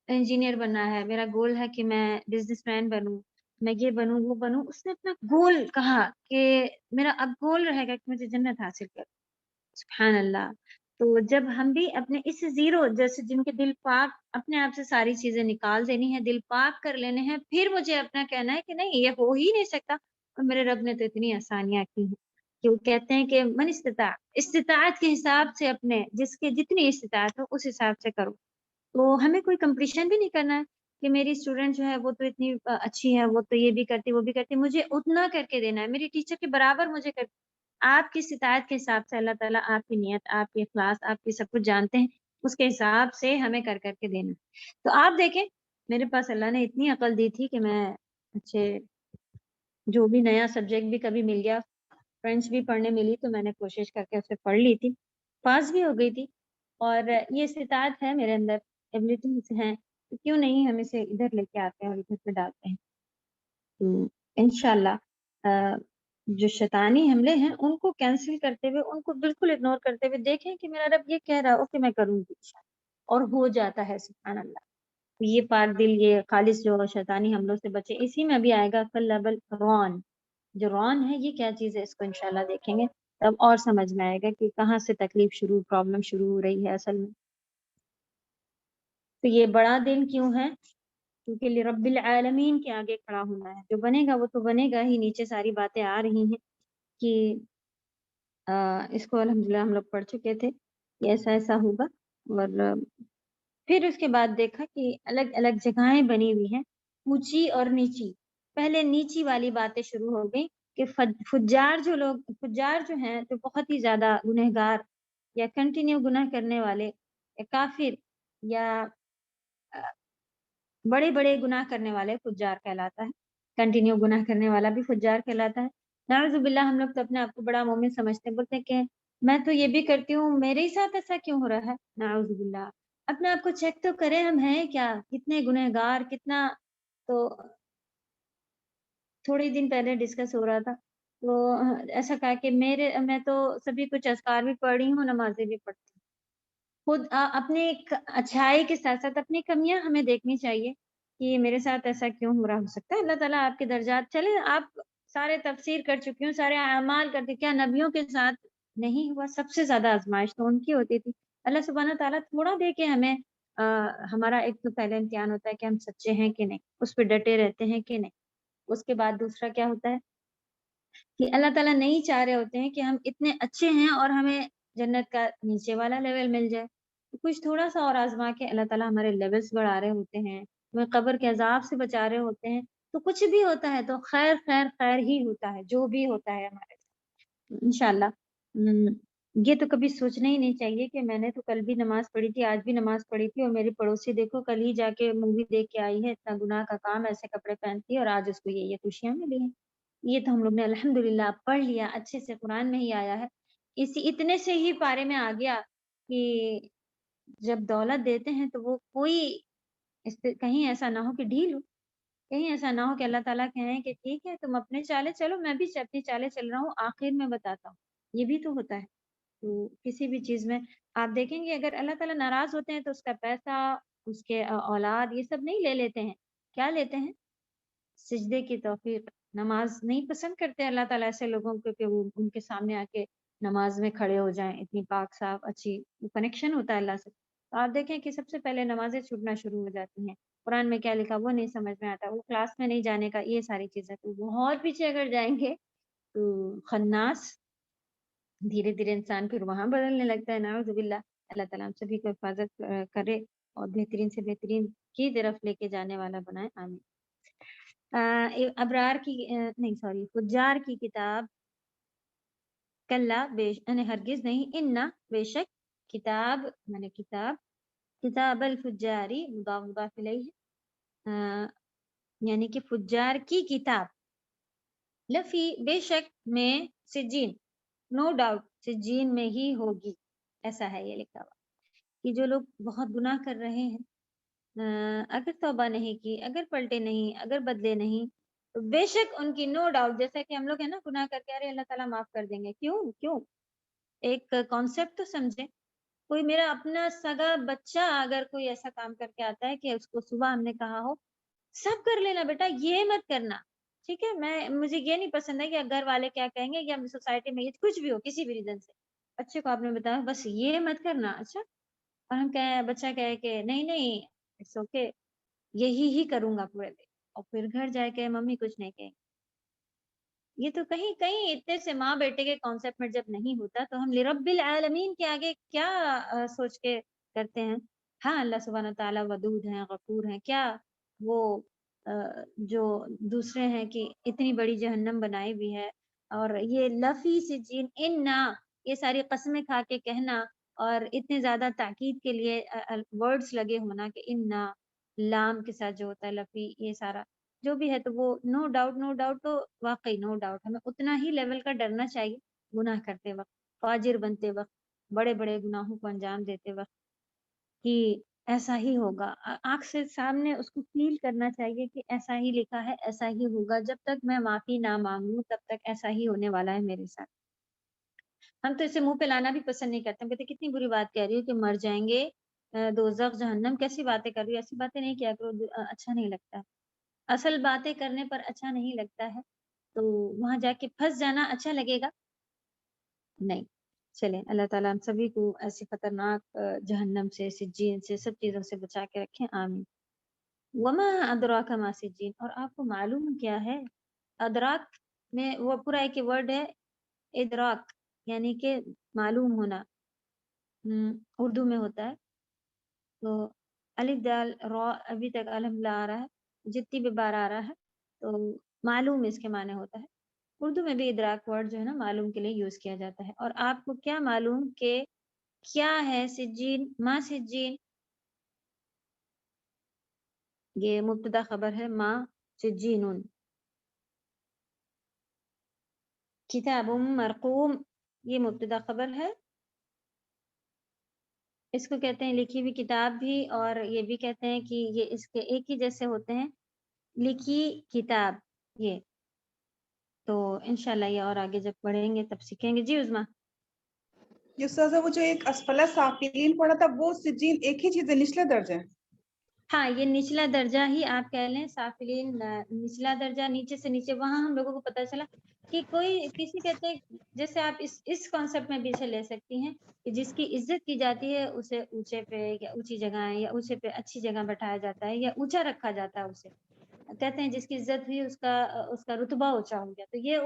انجینئر بننا ہے، میرا گول ہے کہ میں بزنس مین بنوں، میں یہ بنوں وہ بنوں۔ اس نے اپنا گول کہا کہ میرا اب گول رہے گا کہ مجھے جنت حاصل کر۔ سبحان اللہ، تو جب ہم بھی اپنے اس زیرو جیسے جن کے دل پاک، اپنے آپ سے ساری چیزیں نکال دینی ہے، دل پاک کر لینے ہیں، پھر مجھے اپنا کہنا ہے کہ نہیں یہ ہو ہی نہیں سکتا، اور میرے رب نے تو اتنی آسانیاں کی ہیں کہ وہ کہتے ہیں کہ من استطاعت کے حساب سے اپنے جس کے جتنی استطاعت ہو اس حساب سے کرو۔ تو ہمیں کوئی کمپٹیشن بھی نہیں کرنا ہے کہ میری اسٹوڈنٹ جو ہے وہ تو اتنی اچھی ہے، وہ تو یہ بھی کرتی وہ بھی کرتی، مجھے اتنا کر کے دینا ہے، میری ٹیچر کے برابر مجھے کر۔ آپ کی استطاعت کے حساب سے اللہ تعالیٰ آپ کی نیت، آپ کی اخلاص، آپ کی سب کچھ جانتے ہیں، اس کے حساب سے ہمیں کر کے دینا۔ تو آپ دیکھیں میرے پاس اللہ نے اتنی عقل دی تھی کہ میں اچھے جو بھی نیا سبجیکٹ بھی کبھی مل گیا، فرینچ بھی پڑھنے ملی تو میں نے کوشش کر کے اسے پڑھ لی تھی، پاس بھی ہو گئی تھی، اور یہ استطاعت ہے میرے اندر، ایبلٹیز ہیں، تو کیوں نہیں ہم اسے ادھر لے کے آتے ہیں اور ادھر پہ ڈالتے ہیں۔ تو انشاءاللہ جو شیطانی حملے ہیں ان کو کینسل کرتے ہوئے، ان کو بالکل اگنور کرتے ہوئے دیکھیں کہ میرا رب یہ کہہ رہا ہو کہ میں کروں گی، اور ہو جاتا ہے سبحان اللہ۔ تو یہ پاک دل، یہ خالص جو شیطانی حملوں سے بچے، اسی میں بھی آئے گا فلبل رون، جو رون ہے یہ کیا چیز ہے، اس کو انشاءاللہ دیکھیں گے تب اور سمجھ میں آئے گا کہ کہاں سے تکلیف شروع، پرابلم شروع ہو رہی ہے اصل میں۔ تو یہ بڑا دن کیوں ہے؟ کیونکہ رب العالمین کے آگے کھڑا ہونا ہے، جو بنے گا وہ تو بنے گا ہی۔ نیچے ساری باتیں آ رہی ہیں کہ اس کو الحمدللہ ہم لوگ پڑھ چکے تھے کہ ایسا ایسا ہوگا، اور پھر اس کے بعد دیکھا کہ الگ الگ جگہیں بنی ہوئی ہیں، اونچی اور نیچی۔ پہلے نیچی والی باتیں شروع ہو گئی کہ فجار جو ہیں جو بہت ہی زیادہ گنہگار یا کنٹینیو گناہ کرنے والے یا کافر یا بڑے بڑے گناہ کرنے والے فجار کہلاتا ہے، کنٹینیو گناہ کرنے والا بھی فجار کہلاتا ہے۔ نعوذ باللہ، ہم لوگ تو اپنے آپ کو بڑا مومن سمجھتے ہیں، بولتے ہیں کہ میں تو یہ بھی کرتی ہوں، میرے ہی ساتھ ایسا کیوں ہو رہا ہے؟ نعوذ باللہ، اپنے آپ کو چیک تو کریں، ہم ہیں کیا، کتنے گنہگار، کتنا۔ تو تھوڑے دن پہلے ڈسکس ہو رہا تھا، تو ایسا کہا کہ میں تو سبھی کچھ اذکار بھی پڑھ رہی ہوں، نمازیں بھی پڑھتی ہوں۔ خود اپنے اچھائی کے ساتھ ساتھ اپنی کمیاں ہمیں دیکھنی چاہیے کہ میرے ساتھ ایسا کیوں ہو رہا ہو سکتا ہے۔ اللہ تعالیٰ آپ کے درجات، چلے آپ سارے تفسیر کر چکی ہوں، سارے اعمال کرتے، کیا نبیوں کے ساتھ نہیں ہوا؟ سب سے زیادہ آزمائش تو ان کی ہوتی تھی۔ اللہ سبحانہ تعالیٰ تھوڑا دے کے ہمیں ہمارا ایک تو پہلے امتحان ہوتا ہے کہ ہم سچے ہیں کہ نہیں، اس پہ ڈٹے رہتے ہیں کہ نہیں۔ اس کے بعد دوسرا کیا ہوتا ہے کہ اللہ تعالیٰ نہیں چاہ رہے ہوتے ہیں کہ ہم اتنے اچھے ہیں اور ہمیں جنت کا نیچے والا لیول مل جائے، کچھ تھوڑا سا اور آزما کے اللہ تعالیٰ ہمارے لیولز بڑھا رہے ہوتے ہیں، ہمیں قبر کے عذاب سے بچا رہے ہوتے ہیں۔ تو کچھ بھی ہوتا ہے تو خیر خیر خیر ہی ہوتا ہے، جو بھی ہوتا ہے ہمارے ساتھ انشاءاللہ۔ یہ تو کبھی سوچنا ہی نہیں چاہیے کہ میں نے تو کل بھی نماز پڑھی تھی، آج بھی نماز پڑھی تھی، اور میری پڑوسی دیکھو کل ہی جا کے مووی دیکھ کے آئی ہے، اتنا گناہ کا کام، ایسے کپڑے پہنتی ہے، اور آج اس کو یہ خوشیاں ملی ہیں۔ یہ تو ہم لوگ نے الحمدللہ پڑھ لیا، اچھے سے قرآن میں ہی آیا ہے، اتنے سے ہی پارے میں آ گیا کہ جب دولت دیتے ہیں تو وہ کوئی کہیں ایسا نہ ہو کہ ڈھیل ہو، کہیں ایسا نہ ہو کہ اللہ تعالیٰ کہیں کہ ٹھیک ہے تم اپنے چالے چلو، میں بھی اپنی چالے چل رہا ہوں، آخر میں بتاتا ہوں۔ یہ بھی تو ہوتا ہے۔ تو کسی بھی چیز میں آپ دیکھیں گے اگر اللہ تعالیٰ ناراض ہوتے ہیں تو اس کا پیسہ، اس کے اولاد، یہ سب نہیں لے لیتے ہیں، کیا لیتے ہیں؟ سجدے کی توفیق۔ نماز نہیں پسند کرتے اللہ تعالیٰ ایسے لوگوں کو کہ وہ ان کے سامنے آ کے نماز میں کھڑے ہو جائیں، اتنی پاک صاف اچھی کنیکشن ہوتا ہے اللہ سے۔ تو آپ دیکھیں کہ سب سے پہلے نمازیں چھوٹنا شروع ہو جاتی ہیں، قرآن میں کیا لکھا وہ نہیں سمجھ میں آتا، وہ کلاس میں نہیں جانے کا، یہ ساری چیزیں۔ تو بہت پیچھے اگر جائیں گے تو خناس، دھیرے دھیرے انسان پھر وہاں بدلنے لگتا ہے، نعوذ باللہ۔ اللہ تعالیٰ ہم سبھی کو حفاظت کرے اور بہترین سے بہترین کی طرف لے کے جانے والا بنائے، آمین۔ ابرار کی نہیں سوری فجار کی کتاب، کلا ہرگز نہیں، انا بے شک، کتاب میں کتاب، کتاب الفجاری مضاف مضاف الیہ، یعنی کہ فجار کی کتاب، لفی بے شک، میں سجین، نو ڈاؤٹ سجین میں ہی ہوگی، ایسا ہے یہ لکھا ہوا کہ جو لوگ بہت گناہ کر رہے ہیں، اگر توبہ نہیں کی، اگر پلٹے نہیں، اگر بدلے نہیں، تو بے شک ان کی نو ڈاؤٹ، جیسا کہ ہم لوگ ہیں نا گناہ کر کے ارے اللہ تعالیٰ معاف کر دیں گے، کیوں ایک کانسیپٹ تو سمجھے، کوئی میرا اپنا سگا بچہ اگر کوئی ایسا کام کر کے آتا ہے کہ اس کو صبح ہم نے کہا ہو سب کر لینا بیٹا، یہ مت کرنا، ٹھیک ہے، مجھے یہ نہیں پسند ہے کہ گھر والے کیا کہیں گے یا سوسائٹی میں یہ کچھ بھی ہو کسی بھی ریزن سے، بچے کو آپ نے بتایا بس یہ مت کرنا، اچھا، اور ہم بچہ کہے کہ نہیں اٹس اوکے یہی کروں گا پورے دن، اور پھر گھر جا کے ممی کچھ نہیں کہیں، یہ تو کہیں اتنے سے ماں بیٹے کے کانسیپٹ میں جب نہیں ہوتا تو ہم لرب العالمین کے آگے کیا سوچ کے کرتے ہیں۔ ہاں اللہ سبحانہ تعالیٰ ودود ہیں، غفور ہیں، کیا وہ جو دوسرے ہیں کہ اتنی بڑی جہنم بنائی بھی ہے، اور یہ لفی سجین، انا، یہ ساری قسمیں کھا کے کہنا اور اتنے زیادہ تاکید کے لیے ورڈز لگے ہونا کہ انا، لام کے ساتھ جو ہوتا ہے لفی، یہ سارا جو بھی ہے، تو وہ نو ڈاؤٹ تو واقعی نو ڈاؤٹ ہمیں اتنا ہی لیول کا ڈرنا چاہیے گناہ کرتے وقت، فاجر بنتے وقت، بڑے بڑے گناہوں کو انجام دیتے وقت، کہ ایسا ہی ہوگا، آنکھ سے سامنے اس کو فیل کرنا چاہیے کہ ایسا ہی لکھا ہے، ایسا ہی ہوگا، جب تک میں معافی نہ مانگوں تب تک ایسا ہی ہونے والا ہے میرے ساتھ۔ ہم تو اسے منہ پہ لانا بھی پسند نہیں کرتے، ہم کہتے کتنی بری بات کہہ رہی ہو کہ مر جائیں گے، دوزخ جہنم، کیسی باتیں کر رہی ہو، ایسی باتیں نہیں کیا کرو، اچھا نہیں لگتا، اصل باتیں کرنے پر اچھا نہیں لگتا ہے، تو وہاں جا کے پھنس جانا اچھا لگے گا نہیں۔ چلیں اللہ تعالیٰ ہم سبھی کو ایسی خطرناک جہنم سے، سجین سے، سب چیزوں سے بچا کے رکھیں، آمین۔ وما ادراک ما سجین، اور آپ کو معلوم کیا ہے، ادراک میں وہ پورا ایک ورڈ ہے ادراک، یعنی کہ معلوم ہونا، اردو میں ہوتا ہے، تو الف دال را ابھی تک الحمدللہ آ رہا ہے، جتنی بھی بار آ رہا ہے، تو معلوم اس کے معنی ہوتا ہے، اردو میں بھی ادراک ورڈ جو ہے نا معلوم کے لیے یوز کیا جاتا ہے۔ اور آپ کو کیا معلوم کہ کیا ہے سجین، ما سجین، یہ مبتدا خبر ہے، ما سجین، کتاب مرقوم، یہ مبتدا خبر ہے، اس کو کہتے ہیں لکھی ہوئی کتاب بھی، اور یہ بھی کہتے ہیں کہ یہ اس کے ایک ہی جیسے ہوتے ہیں، لکھی کتاب، یہ تو انشاءاللہ یہ اور آگے جب پڑھیں گے تب سیکھیں گے۔ جی عظما، یہ استاذہ وہ جو ایک اسفلا سافلین پڑھا تھا، وہ سجین ایک ہی چیز ہے، نچلا درجہ ہے؟ ہاں یہ نچلا درجہ ہی آپ کہہ لیں، سافلین نچلا درجہ، نیچے سے نیچے، وہاں ہم لوگوں کو پتہ چلا کہ کوئی کسی کہتے ہیں، جیسے آپ اس کانسیپٹ میں بھی اسے لے سکتی ہیں کہ جس کی عزت کی جاتی ہے اسے اونچے پہ یا اونچی جگہ یا اونچے پہ اچھی جگہ بٹھایا جاتا ہے یا اونچا رکھا جاتا ہے، اسے کہتے ہیں جس کی عزت ہوئی اس کا رتبہ اونچا ہو گیا، تو یہ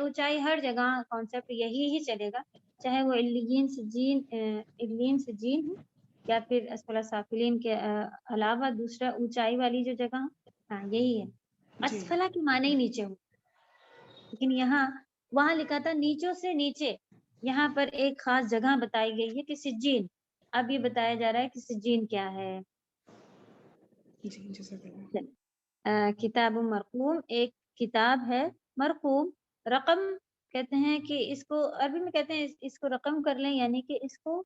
اونچائی ہر جگہ کانسیپٹ یہی ہی چلے گا، چاہے وہ علیین سجین ہو یا پھر اسفل سافلین کے علاوہ دوسرا اونچائی والی جو جگہ، ہاں یہی ہے، جی اسفلا کی معنی ہی نیچے ہو، لیکن یہاں وہاں لکھا تھا نیچوں سے نیچے، یہاں پر ایک خاص جگہ بتائی گئی ہے کہ سجین، اب یہ بتایا جا رہا ہے کہ سجین کیا ہے۔ جی جزاک اللہ۔ کتاب مرقوم، ایک کتاب ہے، مرقوم رقم کہتے ہیں کہ اس کو عربی میں کہتے ہیں اس کو رقم کر لیں، یعنی کہ اس کو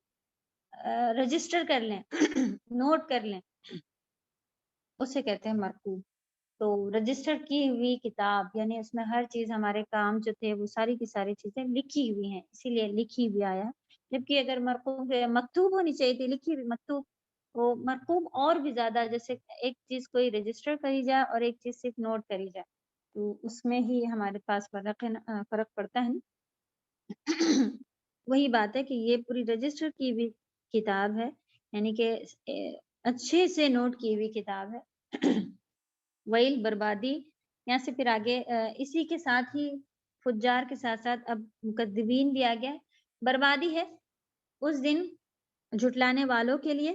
رجسٹر کر لیں نوٹ کر لیں، اسے کہتے ہیں مرقوم، تو رجسٹر کی ہوئی کتاب، یعنی اس میں ہر چیز، ہمارے کام جو تھے وہ ساری کی ساری چیزیں لکھی ہوئی ہیں، اسی لیے لکھی ہوئی آیا ہے، جبکہ اگر مرقوم مکتوب ہونی چاہیے تھی، لکھی ہوئی مکتوب، وہ مرقوم اور بھی زیادہ، جیسے ایک چیز کوئی رجسٹر کری جائے اور ایک چیز صرف نوٹ کری جائے، تو اس میں ہی ہمارے پاس فرق پڑتا ہے۔ وہی بات ہے کہ یہ پوری رجسٹر کی ہوئی کتاب ہے، یعنی کہ اچھے سے نوٹ کی ہوئی کتاب ہے۔ ویل، بربادی، یہاں سے پھر آگے اسی کے ساتھ ہی فجار کے ساتھ ساتھ اب مکذبین بھی آ گیا، بربادی ہے اس دن جھٹلانے والوں کے لیے،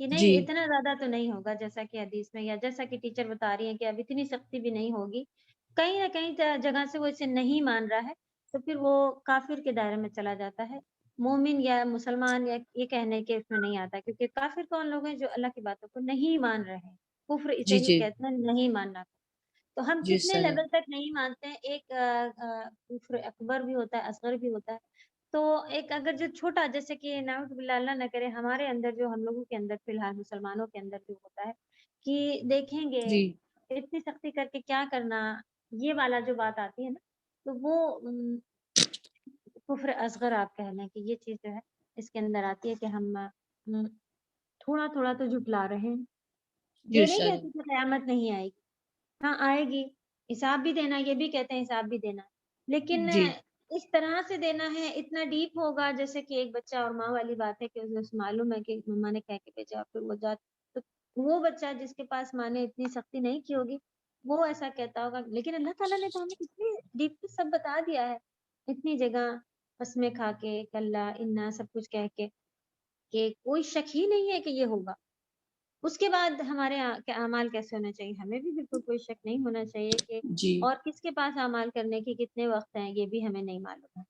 کہ نہیں جی اتنا زیادہ تو نہیں ہوگا جیسا کہ حدیث میں یا جیسا کہ ٹیچر بتا رہی ہیں کہ اب اتنی سختی بھی نہیں ہوگی، کہیں نہ کہیں جگہ سے وہ اسے نہیں مان رہا ہے تو پھر وہ کافر کے دائرے میں چلا جاتا ہے، مومن یا مسلمان یا یہ کہنے کے اس میں نہیں آتا، کیونکہ کافر کون لوگ ہیں جو اللہ کی باتوں کو نہیں مان رہے ہیں، کفر اسے جی ہی جی کہتے ہیں نہیں ماننا۔ تو ہم جی کتنے سر لیول تک نہیں مانتے ہیں، ایک کفر اکبر بھی ہوتا ہے، اصغر بھی ہوتا ہے، تو ایک اگر جو چھوٹا جیسے کہ نعوذ باللہ اللہ نہ کرے ہمارے اندر جو ہم لوگوں کے اندر فی الحال مسلمانوں کے اندر جو ہوتا ہے کہ دیکھیں گے جی اتنی سختی کر کے کیا کرنا، یہ والا جو بات آتی ہے نا تو وہ کفر اصغر آپ کہہ لیں کہ یہ چیز جو ہے اس کے اندر آتی ہے کہ ہم تھوڑا تھوڑا تو جھٹلا رہے ہیں، جی یہ نہیں سر کہتے کہ قیامت نہیں آئے گی، ہاں آئے گی، حساب بھی دینا، یہ بھی کہتے ہیں حساب بھی دینا، لیکن جی اس طرح سے دینا ہے، اتنا ڈیپ ہوگا جیسے کہ ایک بچہ اور ماں والی بات ہے کہ اسے معلوم ہے کہ مما نے کہہ کے بھیجا پھر وہ تو وہ بچہ جس کے پاس ماں نے اتنی سختی نہیں کی ہوگی وہ ایسا کہتا ہوگا، لیکن اللہ تعالیٰ نے تو ہمیں اتنی ڈیپ سب بتا دیا ہے، اتنی جگہ قسمیں کھا کے کلا انا سب کچھ کہہ کے کہ کوئی شک ہی نہیں ہے کہ یہ ہوگا، اس کے بعد ہمارے اعمال کیسے ہونے چاہیے، ہمیں بھی بالکل کوئی شک نہیں ہونا چاہیے کہ جی اور کس کے پاس اعمال کرنے کے کتنے وقت ہیں یہ بھی ہمیں نہیں معلوم ہے،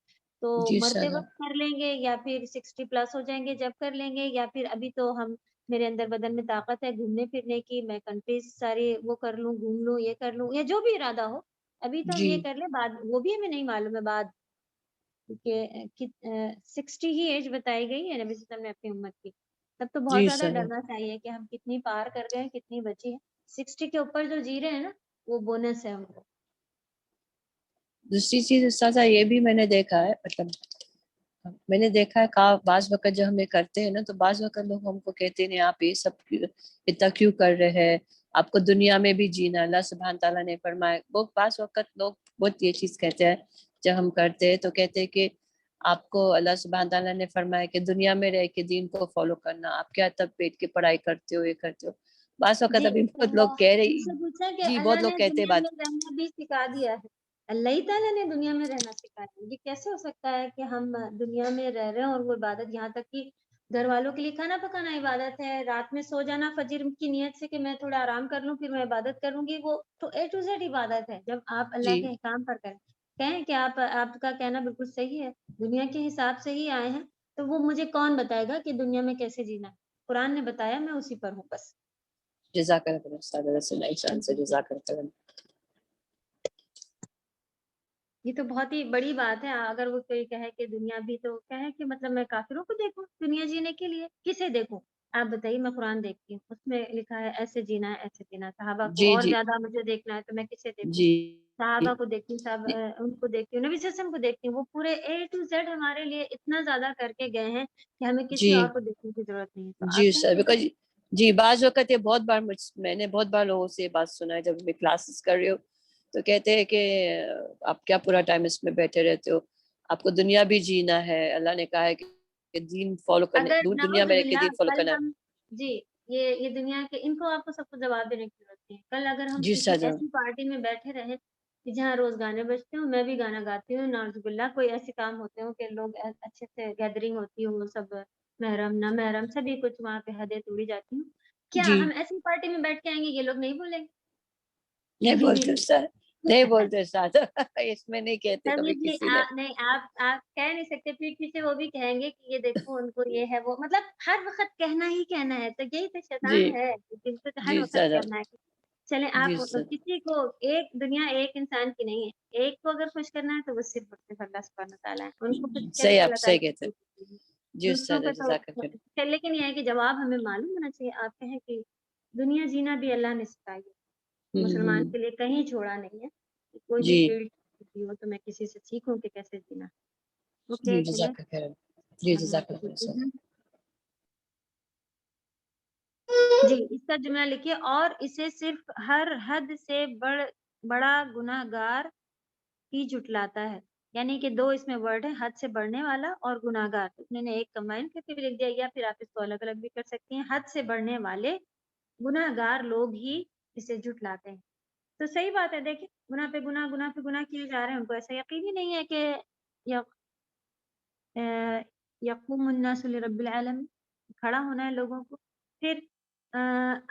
تو جی مرتے سر وقت کر لیں گے یا پھر 60 پلس ہو جائیں گے جب کر لیں گے، یا پھر ابھی تو ہم میرے اندر بدن میں طاقت ہے گھومنے پھرنے کی، میں کنٹریز ساری وہ کر لوں گھوم لوں یہ کر لوں یا جو بھی ارادہ ہو، ابھی تو ہم جی یہ کر لیں، بعد وہ بھی ہمیں نہیں معلوم ہے بعد، کیونکہ 60 ہی ایج بتائی گئی ہے نبی صلی اللہ علیہ وسلم نے اپنی امت کی، تب تو بہت جی زیادہ سر ڈرنا چاہیے کہ ہم کتنی پار کر گئے ہیں کتنی بچی ہے، 60 کے اوپر جو جی رہے ہیں نا وہ بونس ہے ہم کو۔ دوسری چیز استاذہ یہ بھی میں نے دیکھا ہے، مطلب میں نے دیکھا ہے بعض وقت جب ہمیں کرتے ہیں نا تو بعض وقت لوگ ہم کو کہتے ہیں آپ یہ سب اتنا کیوں کر رہے ہیں، آپ کو دنیا میں بھی جینا اللہ سبحانہ تعالیٰ نے فرمایا، وہ بعض وقت لوگ بہت یہ چیز کہتے ہیں جب ہم کرتے ہیں تو کہتے ہیں کہ آپ کو اللہ سبحانہ تعالیٰ نے فرمایا کہ دنیا میں رہ کے دین کو فالو کرنا، آپ کیا تب پیٹ کی پڑھائی کرتے ہو یہ کرتے ہو، بعض وقت جی ابھی اس سے بہت لوگ کہہ ان رہے سے پوچھا کہ جی بہت اللہ لوگ نے کہتے ہیں دنیا بات میں رہنا بھی سکھا دیا ہے، اللہ ہی تعالیٰ نے دنیا میں رہنا سکھایا ہے، یہ کیسے ہو سکتا ہے کہ ہم دنیا میں رہ رہے ہیں اور وہ عبادت یہاں تک کہ گھر والوں کے لیے کھانا پکانا عبادت ہے، رات میں سو جانا فجر کی نیت سے کہ میں تھوڑا آرام کر لوں پھر میں عبادت کروں گی، وہ تو اے ٹو زیڈ عبادت ہے، جب آپ اللہ جی کے احکام پر کریں کہیں کہ آپ کا کہنا بالکل صحیح ہے، دنیا کے حساب سے ہی آئے ہیں تو وہ مجھے کون بتائے گا کہ دنیا میں کیسے جینا ہے، قرآن نے بتایا میں اسی پر ہوں بس۔ جزاک اللہ استاذ رسول اللہ صلی اللہ علیہ وسلم سے جزاک اللہ۔ یہ تو بہت ہی بڑی بات ہے، اگر وہ کوئی کہے کہ دنیا بھی تو کہے کہ مطلب میں کافروں کو دیکھوں دنیا جینے کے لیے، کسے دیکھوں؟ آپ بتائیے، میں قرآن دیکھتی ہوں اس میں لکھا ہے ایسے جینا ہے ایسے جینا، صحابہ کو جی اور جی زیادہ مجھے دیکھنا ہے تو میں کسے دیکھوں؟ جی صحابہ کو دیکھتی ہوں، صاحب ان کو دیکھتی ہوں، نبی صلی اللہ علیہ وسلم کو دیکھتی ہوں، وہ پورے اے ٹو زیڈ ہمارے لیے اتنا زیادہ کر کے گئے ہیں کہ ہمیں کسی جی اور کو دیکھنے کی ضرورت نہیں ہے، تو جی آپ کہیں سر کہ بیکاز جی بعض وقت یہ بہت بار میں نے بہت بار لوگوں سے یہ بات سنا ہے جب میں کلاسز کر رہی ہوں تو کہتے ہیں کہ آپ کیا پورا ٹائم اس میں بیٹھے رہتے ہو، آپ کو دنیا بھی جینا ہے، اللہ نے کہا ہے کہ دین فالو کرنے اگر دنیا نعوذ میں رہ کے باللہ دین فالو کل کرنا ہم جی یہ دنیا کے ان کو آپ کو سب کو جواب دینے کی ضرورت نہیں ہے، کل اگر ہم جی کسی سر ایسی پارٹی میں بیٹھے رہیں کہ جہاں روز گانے بجتے ہوں، میں بھی گانا گاتی ہوں، نعوذ باللہ کوئی ایسے کام ہوتے ہوں کہ لوگ اچھے سے گیدرنگ ہوتی ہوں، سب محرم نہ محرم سبھی کچھ وہاں پہ حدیں توڑی جاتی ہوں، کیا جی ہم ایسی پارٹی میں بیٹھ کے آئیں گے یہ لوگ نہیں بولیں گے نہیں کبھی بھی بولتے سر، نہیں بولتے سر اس میں نہیں کہتے کبھی کبھی بھی کسی نے نہیں آپ کہہ نہیں سکتے، پیٹھ پیچھے وہ بھی کہیں گے کہ یہ دیکھو ان کو یہ ہے وہ، مطلب ہر وقت کہنا ہی کہنا ہے، تو یہی تو جی شیطان ہے جن کو ہر جی وقت سر کہنا ہے کہ چلیں جی آپ سر کسی کو ایک دنیا ایک انسان کی نہیں ہے، ایک کو اگر خوش کرنا ہے تو وہ صرف اور صرف اللہ سبحانہ تعالیٰ ہے، ان کو خوش صحیح کیسے آپ اللہ صحیح تعالیٰ کہتے خوش ہیں کرتے ہیں؟ جی دوسروں سر کا جزاک اللہ تو لیکن یہ ہے کہ جواب ہمیں معلوم ہونا چاہیے، آپ کہیں کہ دنیا جینا بھی اللہ نے سکھائی ہے، مسلمان کے لیے کہیں چھوڑا نہیں ہے، کوئی بھی جی فیلڈ ہو تو میں کسی سے سیکھوں کہ کیسے جینا، اوکے جی چلے جزاک اللہ خیر جی ہم جزاک آگے اللہ چلتے خیر ہیں۔ جی اس کا جملہ لکھیے، اور اسے صرف ہر حد سے بڑا گناہ گار ہی جھٹلاتا ہے، یعنی کہ دو اس میں ورڈ ہے، حد سے بڑھنے والا اور گناہ گار، میں نے ایک کمبائن کر کے بھی لکھ دیا، یا پھر آپ اس کو الگ الگ بھی کر سکتی ہیں، حد سے بڑھنے والے گناہ گار لوگ ہی اسے جھٹلاتے ہیں، تو صحیح بات ہے، دیکھیں گناہ پہ گناہ گناہ پہ گناہ کیے جا رہے ہیں، ان کو ایسا یقین ہی نہیں ہے کہ یقوم الناس لرب العالمین، کھڑا ہونا ہے لوگوں کو پھر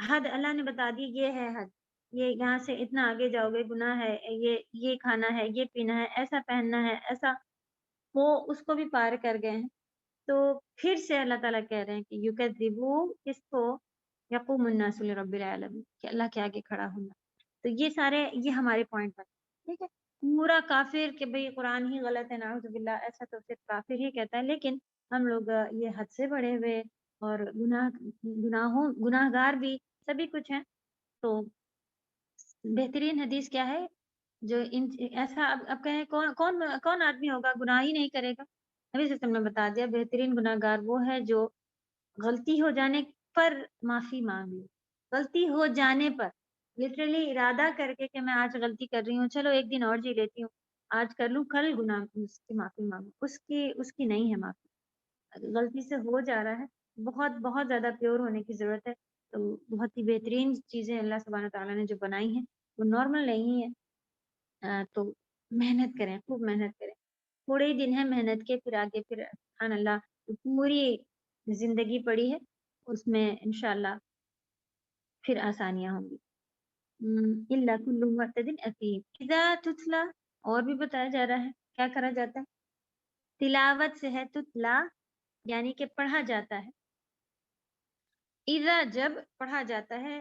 حد اللہ نے بتا دی یہ ہے حد، یہ یہاں سے اتنا آگے جاؤ گے گناہ ہے، یہ کھانا ہے، یہ پینا ہے، ایسا پہننا ہے، ایسا، وہ اس کو بھی پار کر گئے ہیں۔ تو پھر سے اللہ تعالیٰ کہہ رہے ہیں کہ یکذبو، کس کو؟ یقوم الناس لرب العالمین، کہ اللہ کے آگے کھڑا ہونا۔ تو یہ سارے یہ ہمارے پوائنٹ پر، ٹھیک ہے۔ پورا کافر کہ بھئی قرآن ہی غلط ہے، نعوذ باللہ، ایسا تو صرف کافر ہی کہتا ہے، لیکن ہم لوگ یہ حد سے بڑے ہوئے اور گناہ گار بھی سبھی کچھ ہیں۔ تو بہترین حدیث کیا ہے جو ایسا اب کہیں کون آدمی ہوگا گناہ ہی نہیں کرے گا؟ نبی صلی اللہ علیہ وسلم نے بتا دیا بہترین گناہ گار وہ ہے جو غلطی ہو جانے پر معافی مانگ لے، غلطی ہو جانے پر، لٹرلی ارادہ کر کے کہ میں آج غلطی کر رہی ہوں، چلو ایک دن اور جی لیتی ہوں، آج کر لوں، کل گناہ اس کی معافی مانگوں، اس کی نہیں ہے معافی، غلطی سے ہو جا رہا ہے، بہت بہت زیادہ پیور ہونے کی ضرورت ہے۔ تو بہت ہی بہترین چیزیں اللہ سبحانہ تعالیٰ نے جو بنائی ہیں وہ نارمل نہیں ہے۔ تو محنت کریں، خوب محنت کریں، تھوڑے ہی دن ہے محنت کے، پھر آگے پھر سبحان اللہ پوری زندگی پڑی ہے، اس میں انشاءاللہ پھر آسانیاں ہوں گی۔ الا کل معتد اثیم اذا تتلا، اور بھی بتایا جا رہا ہے کیا کرا جاتا ہے، تلاوت سے ہے، تتلا یعنی کہ پڑھا جاتا ہے، اذا جب پڑھا جاتا ہے،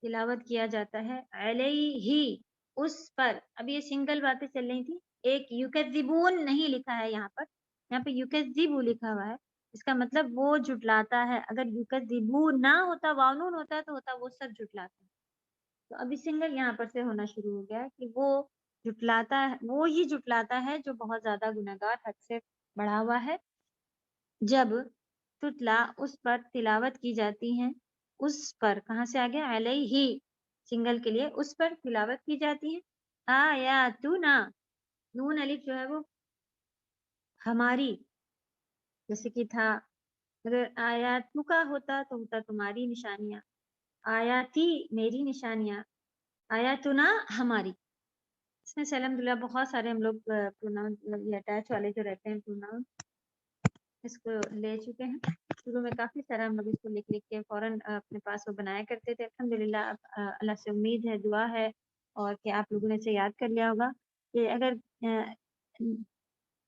تلاوت کیا جاتا ہے، علیہ اس پر، اب یہ سنگل باتیں چل رہی تھی، ایک یکذبون نہیں لکھا ہے یہاں پر، یہاں پہ یکذبو لکھا ہوا ہے، اس کا مطلب وہ جھٹلاتا ہے، اگر یکذبو نہ ہوتا، واونون ہوتا تو ہوتا وہ سب جھٹلاتے ہیں، تو ابھی سنگل یہاں پر سے ہونا شروع ہو گیا کہ وہ جھٹلاتا ہے، وہ ہی جھٹلاتا ہے جو بہت زیادہ گنہگار حد سے بڑھا ہوا ہے، جب تتلا اس پر تلاوت کی جاتی ہیں، اس پر کہاں سے آگے علیہ سنگل کے لیے، اس پر تلاوت کی جاتی ہے، آیاتنا، نون الف جو ہے وہ ہماری، جیسے کہ تھا، اگر آیاتو کا ہوتا تو ہوتا تمہاری نشانیاں، آیاتی میری نشانیاں، آیاتنا ہماری، اس میں سے الحمدللہ بہت سارے ہم لوگ پروناؤن یہ اٹیچ والے جو رہتے ہیں پروناؤن اس کو لے چکے ہیں، شروع میں کافی سارا ہم لوگ اس کو لکھ کے فوراً اپنے پاس وہ بنایا کرتے تھے، الحمدللہ اب اللہ سے امید ہے، دعا ہے، اور کہ آپ لوگوں نے اسے یاد کر لیا ہوگا کہ اگر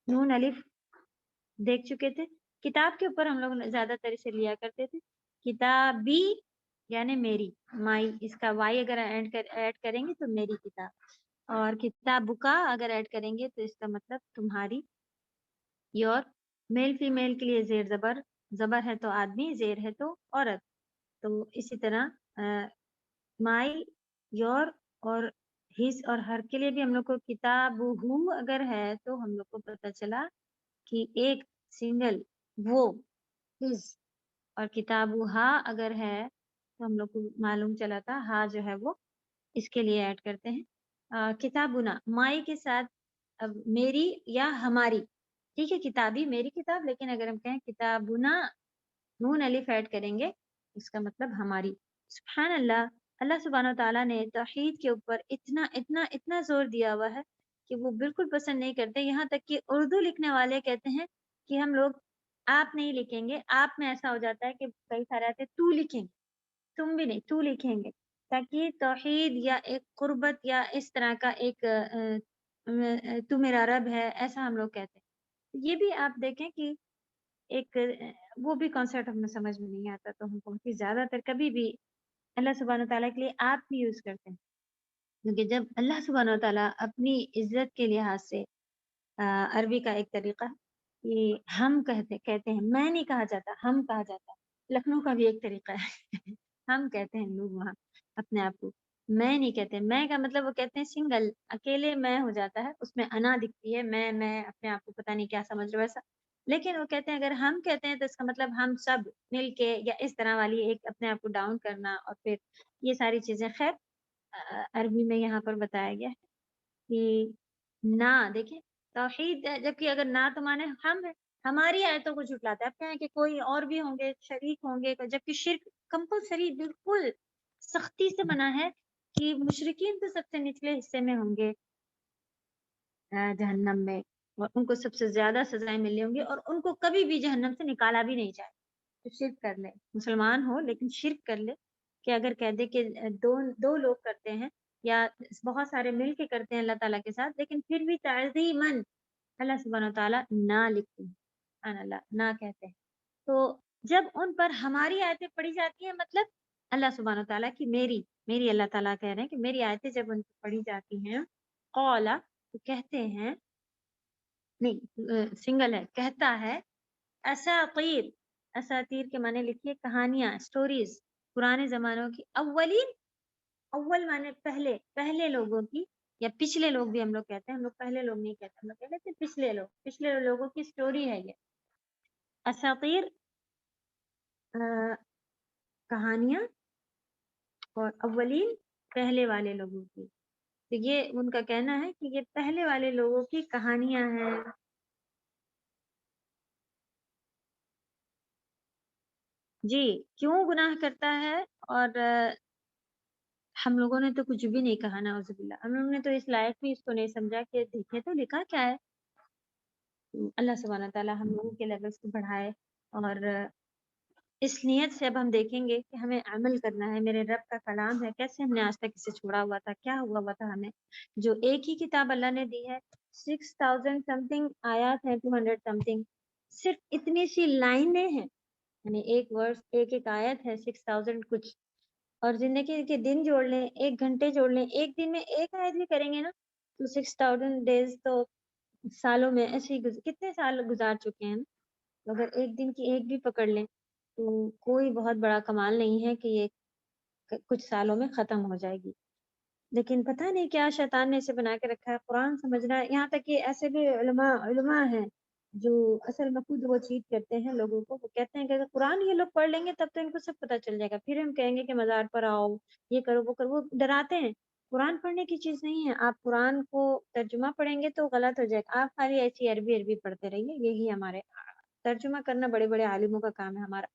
نون الف دیکھ چکے تھے، کتاب کے اوپر ہم لوگ زیادہ تر اسے لیا کرتے تھے، کتابی یعنی میری، مائی، اس کا وائی اگر ایڈ کریں گے تو میری کتاب، اور کتاب کا اگر ایڈ کریں گے تو اس کا مطلب تمہاری، یور، میل فیمیل کے لیے زیر زبر، زبر ہے تو آدمی، زیر ہے تو عورت، تو اسی طرح مائی، یور اور ہز اور ہر کے لیے بھی ہم لوگ کو کتاب اگر ہے تو ہم لوگ کو پتہ چلا کہ ایک سنگل وہ ہز، اور کتاب اگر ہے تو ہم لوگ کو معلوم چلا تھا ہاں جو ہے وہ اس کے لیے ایڈ کرتے ہیں، کتابنا مائی کے ساتھ اب میری یا ہماری، ٹھیک ہے، کتابی میری کتاب، لیکن اگر ہم کہیں کتابنا نون الف ایڈ کریں گے اس کا مطلب ہماری۔ سبحان اللہ، اللہ سبحانہ تعالیٰ نے توحید کے اوپر اتنا اتنا اتنا زور دیا ہوا ہے کہ وہ بالکل پسند نہیں کرتے، یہاں تک کہ اردو لکھنے والے کہتے ہیں کہ ہم لوگ آپ نہیں لکھیں گے، آپ میں ایسا ہو جاتا ہے کہ کئی سارے آتے تم لکھیں گے، تم بھی نہیں تو لکھیں گے، تاکہ توحید یا ایک قربت یا اس طرح کا ایک تو میرا رب ہے ایسا ہم لوگ کہتے ہیں۔ یہ بھی آپ دیکھیں کہ ایک وہ بھی کانسیپٹ ہمیں سمجھ میں نہیں آتا، تو ہم بہت ہی زیادہ تر کبھی بھی اللہ سبحانہ تعالیٰ کے لیے آپ بھی یوز کرتے ہیں، کیونکہ جب اللہ سبحانہ تعالیٰ اپنی عزت کے لحاظ سے عربی کا ایک طریقہ کہ ہم کہتے ہیں، میں نہیں کہا جاتا، ہم کہا جاتا ہے، لکھنؤ کا بھی ایک طریقہ ہے ہم کہتے ہیں لوگ وہاں اپنے آپ کو، میں نہیں کہتے، میں کا مطلب وہ کہتے ہیں سنگل، اکیلے میں ہو جاتا ہے، اس میں انا دکھتی ہے، میں اپنے آپ کو پتہ نہیں کیا سمجھ رہا ویسا، لیکن وہ کہتے ہیں اگر ہم کہتے ہیں تو اس کا مطلب ہم سب مل کے، یا اس طرح والی ایک اپنے آپ کو ڈاؤن کرنا، اور پھر یہ ساری چیزیں، خیر عربی میں یہاں پر بتایا گیا ہے کہ نہ، دیکھیں توحید ہے، جبکہ اگر نہ تو مانے ہم ہے، ہماری آیتوں کو جھٹلاتا ہے، اب کہیں کہ کوئی اور بھی ہوں گے، شریک ہوں گے، جبکہ شرک کمپلسری بالکل سختی سے منع ہے کہ مشرکین تو سب سے نچلے حصے میں ہوں گے جہنم میں، اور ان کو سب سے زیادہ سزائیں ملی ہوں گی، اور ان کو کبھی بھی جہنم سے نکالا بھی نہیں جائے، تو شرک کر لے، مسلمان ہو لیکن شرک کر لے، کہ اگر کہہ دے کہ دو لوگ کرتے ہیں یا بہت سارے مل کے کرتے ہیں اللہ تعالیٰ کے ساتھ، لیکن پھر بھی تعظیماً اللہ سبحانہ و تعالیٰ نہ لکھتے ہیں، سبحان اللہ، نہ کہتے ہیں. تو جب ان پر ہماری آیتیں پڑھی جاتی ہیں، مطلب اللہ سبحانہ و تعالیٰ کی میری اللہ تعالیٰ کہہ رہے ہیں کہ میری آیتیں جب ان پر پڑھی جاتی ہیں، قولا تو کہتے ہیں، نہیں سنگل ہے، کہتا ہے اساطیر. اساطیر کے معنی لکھیے کہانیاں، سٹوریز، پرانے زمانوں کی. اولین، اول معنی پہلے لوگوں کی، یا پچھلے لوگ بھی ہم لوگ کہتے ہیں، ہم لوگ پہلے لوگ نہیں کہتے، ہم لوگ کہتے ہیں پچھلے لوگوں کی سٹوری ہے یہ. اساطیر کہانیاں، اور اولین پہلے والے لوگوں کی. تو یہ ان کا کہنا ہے کہ یہ پہلے والے لوگوں کی کہانیاں ہیں. جی کیوں گناہ کرتا ہے؟ اور ہم لوگوں نے تو کچھ بھی نہیں کہا، نعوذ باللہ. ہم لوگوں نے تو اس لائق بھی اس کو نہیں سمجھا کہ دیکھے تو لکھا کیا ہے. اللہ سبحانہ تعالیٰ ہم لوگوں کے لیولس کو بڑھائے، اور اس نیت سے اب ہم دیکھیں گے کہ ہمیں عمل کرنا ہے. میرے رب کا کلام ہے، کیسے ہم نے آج تک اسے چھوڑا ہوا تھا، کیا ہوا تھا ہمیں. جو ایک ہی کتاب اللہ نے دی ہے، 6000 سم تھنگ آیات ہیں، 200 سم تھنگ، صرف اتنی سی لائنیں ہیں، یعنی ایک ورس، ایک آیت ہے، 6000 کچھ. اور زندگی کے دن جوڑ لیں، 1 گھنٹے جوڑ لیں، ایک دن میں ایک آیت بھی کریں گے نا تو 6000 ڈیز تو سالوں میں ایسے ہی کتنے سال گزار چکے ہیں. تو اگر ایک دن کی ایک بھی پکڑ لیں تو کوئی بہت بڑا کمال نہیں ہے کہ یہ کچھ سالوں میں ختم ہو جائے گی. لیکن پتہ نہیں کیا شیطان نے اسے بنا کے رکھا ہے. قرآن سمجھنا، یہاں تک کہ ایسے بھی علماء ہیں جو اصل میں خود وہ چیٹ کرتے ہیں لوگوں کو. وہ کہتے ہیں کہ اگر قرآن یہ لوگ پڑھ لیں گے تب تو ان کو سب پتہ چل جائے گا، پھر ہم کہیں گے کہ مزار پر آؤ، یہ کرو، وہ کرو. وہ ڈراتے ہیں. قرآن پڑھنے کی چیز نہیں ہے. آپ قرآن کو ترجمہ پڑھیں گے تو غلط ہو جائے گا. آپ خالی ایسی عربی پڑھتے رہیے، یہی ہمارے ترجمہ کرنا بڑے بڑے عالموں کا کام ہے ہمارا.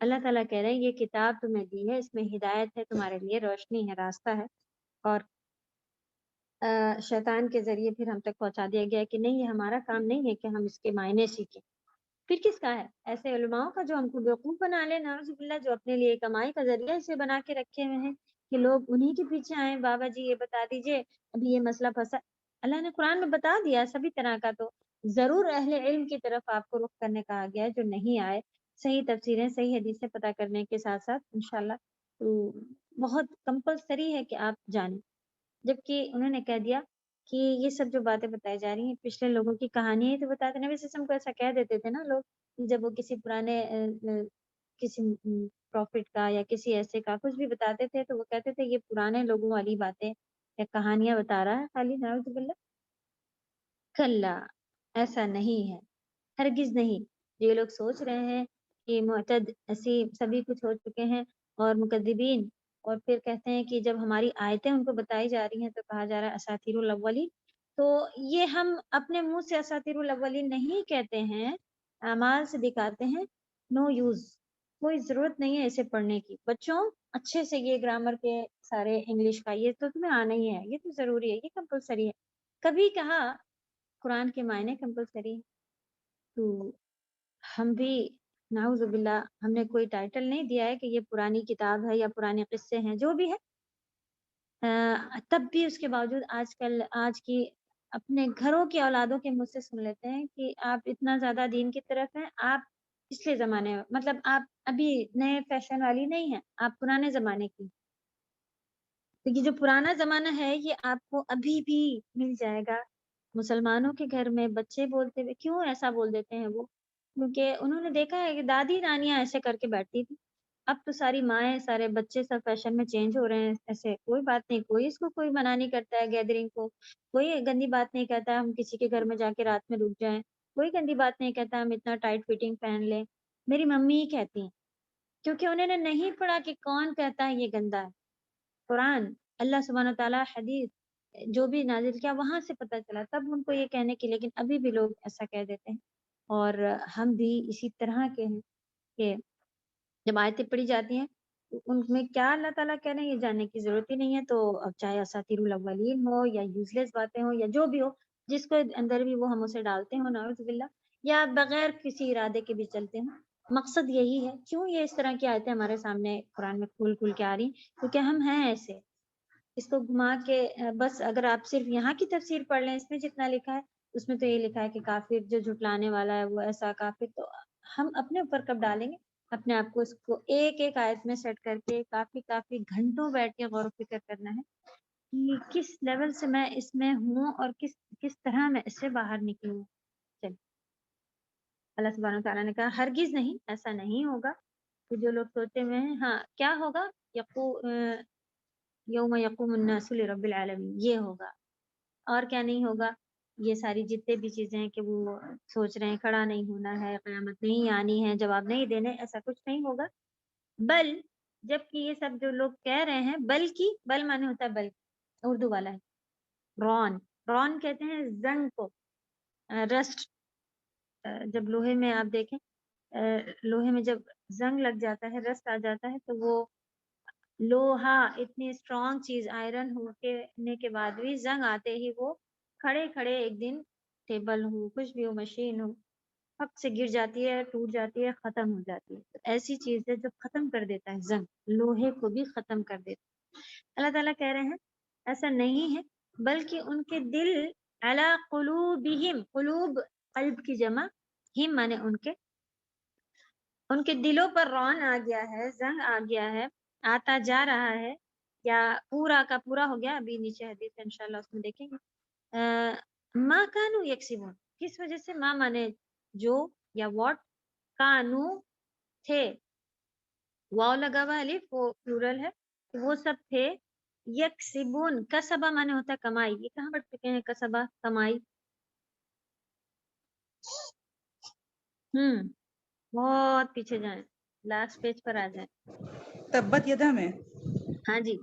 اللہ تعالیٰ کہہ رہے ہیں یہ کتاب تمہیں دی ہے، اس میں ہدایت ہے تمہارے لیے، روشنی ہے، راستہ ہے. اور شیطان کے ذریعے پھر ہم تک پہنچا دیا گیا کہ نہیں، یہ ہمارا کام نہیں ہے کہ ہم اس کے معنی سیکھیں. پھر کس کا ہے؟ ایسے علماؤں کا جو ہم کو بیوقوف بنا لے، نعوذ باللہ، جو اپنے لیے کمائی کا ذریعہ اسے بنا کے رکھے ہوئے ہیں کہ لوگ انہی کے پیچھے آئیں. بابا جی یہ بتا دیجئے، ابھی یہ مسئلہ پھنسا. اللہ نے قرآن میں بتا دیا سبھی طرح کا. تو ضرور اہل علم کی طرف آپ کو رخ کرنے کہا گیا ہے. جو نہیں آئے، صحیح تفسیریں، صحیح حدیثیں پتہ کرنے کے ساتھ ساتھ انشاءاللہ تو بہت کمپلسری ہے کہ آپ جانیں. جبکہ انہوں نے کہہ دیا کہ یہ سب جو باتیں بتائی جا رہی ہیں پچھلے لوگوں کی کہانی ہے. تو بتاتے نبی صلی اللہ علیہ وسلم کو ایسا کہہ دیتے تھے نا لوگ، جب وہ کسی پرانے کسی پروفٹ کا یا کسی ایسے کا کچھ بھی بتاتے تھے تو وہ کہتے تھے یہ پرانے لوگوں والی باتیں یا کہانیاں بتا رہا ہے خالی، نعوذ باللہ. کلا، ایسا نہیں ہے، ہرگز نہیں. یہ لوگ سوچ رہے ہیں کہ معتد ایسی سبھی کچھ ہو چکے ہیں اور مکذبین، اور پھر کہتے ہیں کہ جب ہماری آیتیں ان کو بتائی جا رہی ہیں تو کہا جا رہا ہے اساطیر الاولین. تو یہ ہم اپنے منہ سے اساطیر الاولین نہیں کہتے ہیں، اعمال سے دکھاتے ہیں. نو یوز، کوئی ضرورت نہیں ہے اسے پڑھنے کی. بچوں اچھے سے یہ گرامر کے سارے انگلش کا یہ تو تمہیں آنا ہی ہے، یہ تو ضروری ہے، یہ کمپلسری ہے. کبھی کہا قرآن کے معنی کمپلسری ہے تو ہم بھی نعوذ باللہ ہم نے کوئی ٹائٹل نہیں دیا ہے کہ یہ پرانی کتاب ہے یا پرانے قصے ہیں، جو بھی ہے. تب بھی اس کے باوجود آج کی اپنے گھروں کی اولادوں کے منہ سے سن لیتے ہیں کہ آپ اتنا زیادہ دین کی طرف ہیں، آپ پچھلے زمانے، مطلب آپ ابھی نئے فیشن والی نہیں ہیں، آپ پرانے زمانے کی. تو یہ جو پرانا زمانہ ہے یہ آپ کو ابھی بھی مل جائے گا. مسلمانوں کے گھر میں بچے بولتے ہوئے کیوں ایسا بول دیتے ہیں وہ؟ کیونکہ انہوں نے دیکھا ہے کہ دادی نانیاں ایسے کر کے بیٹھتی تھی. اب تو ساری مائیں، سارے بچے سب فیشن میں چینج ہو رہے ہیں. ایسے کوئی بات نہیں، کوئی اس کو کوئی منع نہیں کرتا ہے گیدرنگ کو، کوئی گندی بات نہیں کہتا ہم کسی کے گھر میں جا کے رات میں رک جائیں، کوئی گندی بات نہیں کہتا ہم اتنا ٹائٹ فٹنگ پہن لیں. میری ممی ہی کہتی ہیں، کیونکہ انہوں نے نہیں پڑھا کہ کون کہتا ہے یہ گندا ہے. قرآن، اللہ سبحانہ تعالیٰ، حدیث جو بھی نازل کیا وہاں سے پتہ چلا، تب ان کو یہ کہنے کی. لیکن ابھی بھی لوگ ایسا کہہ دیتے ہیں، اور ہم بھی اسی طرح کے ہیں کہ جب آیتیں پڑھی جاتی ہیں تو ان میں کیا اللہ تعالیٰ کہہ رہے ہیں یہ جاننے کی ضرورت ہی نہیں ہے. تو اب چاہے اساطیر الاولین ہو یا یوزلیس باتیں ہوں یا جو بھی ہو، جس کو اندر بھی وہ ہم اسے ڈالتے ہوں، نعوذ باللہ. یا بغیر کسی ارادے کے بھی چلتے ہوں. مقصد یہی ہے. کیوں یہ اس طرح کی آیتیں ہمارے سامنے قرآن میں کھول کے آ رہی ہیں؟ کیونکہ ہم ہیں ایسے. اس کو گھما کے بس اگر آپ صرف یہاں کی تفسیر پڑھ لیں، اس میں جتنا لکھا ہے اس میں تو یہ لکھا ہے کہ کافر جو جھٹلانے والا ہے وہ ایسا کافر، تو ہم اپنے اوپر کب ڈالیں گے؟ اپنے آپ کو اس کو ایک ایک آیت میں سیٹ کر کے کافی گھنٹوں بیٹھ کے غور و فکر کرنا ہے کہ کس لیول سے میں اس میں ہوں اور کس طرح میں اس سے باہر نکلوں. چلیے، اللہ سبحانہ تعالیٰ نے کہا ہرگز نہیں، ایسا نہیں ہوگا. کہ جو لوگ سوچے ہوئے ہیں ہاں کیا ہوگا، یوم یقوم الناس لرب العالمین، یہ ہوگا. اور کیا نہیں ہوگا؟ یہ ساری جتنے بھی چیزیں ہیں کہ وہ سوچ رہے ہیں کھڑا نہیں ہونا ہے، قیامت نہیں آنی ہے، جواب نہیں دینے، ایسا کچھ نہیں ہوگا. بل، جبکہ یہ سب جو لوگ کہہ رہے ہیں، بلکہ، بل مانے ہوتا ہے بل، اردو والا ہے. رون کہتے ہیں زنگ کو. رسٹ، جب لوہے میں آپ دیکھیں، لوہے میں جب زنگ لگ جاتا ہے، رسٹ آ جاتا ہے، تو وہ لوہا اتنی اسٹرانگ چیز آئرن ہونے کے بعد بھی زنگ آتے ہی وہ کھڑے ایک دن ٹیبل ہو، کچھ بھی ہو، مشین ہو، حق سے گر جاتی ہے، ٹوٹ جاتی ہے، ختم ہو جاتی ہے. تو ایسی چیز ہے جو ختم کر دیتا ہے. زنگ لوہے کو بھی ختم کر دیتا ہے. اللہ تعالیٰ کہہ رہے ہیں ایسا نہیں ہے، بلکہ ان کے دل، علی قلوبہم، قلوب قلب کی جمع، ہم مانے ان کے دلوں پر رون آ گیا ہے، زنگ آ گیا ہے، آتا جا رہا ہے، یا پورا کا پورا ہو گیا. ابھی نیچے حدیث ہے انشاءاللہ اس میں دیکھیں گے. ما کانو یکسبون، کس وجہ سے؟ ما مانے جو یا واٹ، کانو تھے، واو لگا ہوا الف، وہ پلورل ہے، وہ سب تھے. یکسبون، کسبہ مانے ہوتا ہے کمائی. یہ کہاں پڑھ چکے ہیں کسبہ، کمائی؟ بہت پیچھے جائیں، لاسٹ پیج پر آ جائیں. تبت یدا میں. ہاں جی،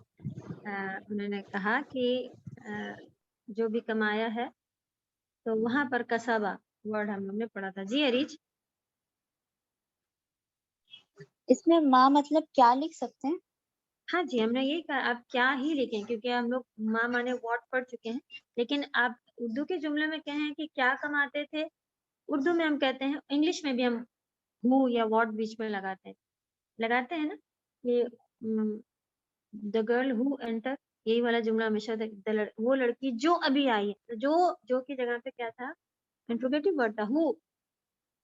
انہوں نے کہا کہ جو بھی کمایا ہے، تو وہاں پر کسبہ ورڈ ہم لوگ نے پڑھا تھا. جی اریج، اس میں ماں مطلب کیا لکھ سکتے ہیں؟ ہاں جی، ہم نے یہی کہا آپ کیا ہی لکھیں، کیونکہ ہم لوگ ماں مانے واٹ پڑھ چکے ہیں. لیکن آپ اردو کے جملے میں کہیں کہ کیا کماتے تھے، اردو میں ہم کہتے ہیں، انگلش میں بھی ہم ہو یا واٹ بیچ میں لگاتے ہیں نا. یہ دا گرل ہو انٹر، یہی والا جملہ ہمیشہ وہ لڑکی جو ابھی آئی ہے، جو کی جگہ پہ کیا تھا، انٹروگیٹو ورڈ تھا ہو،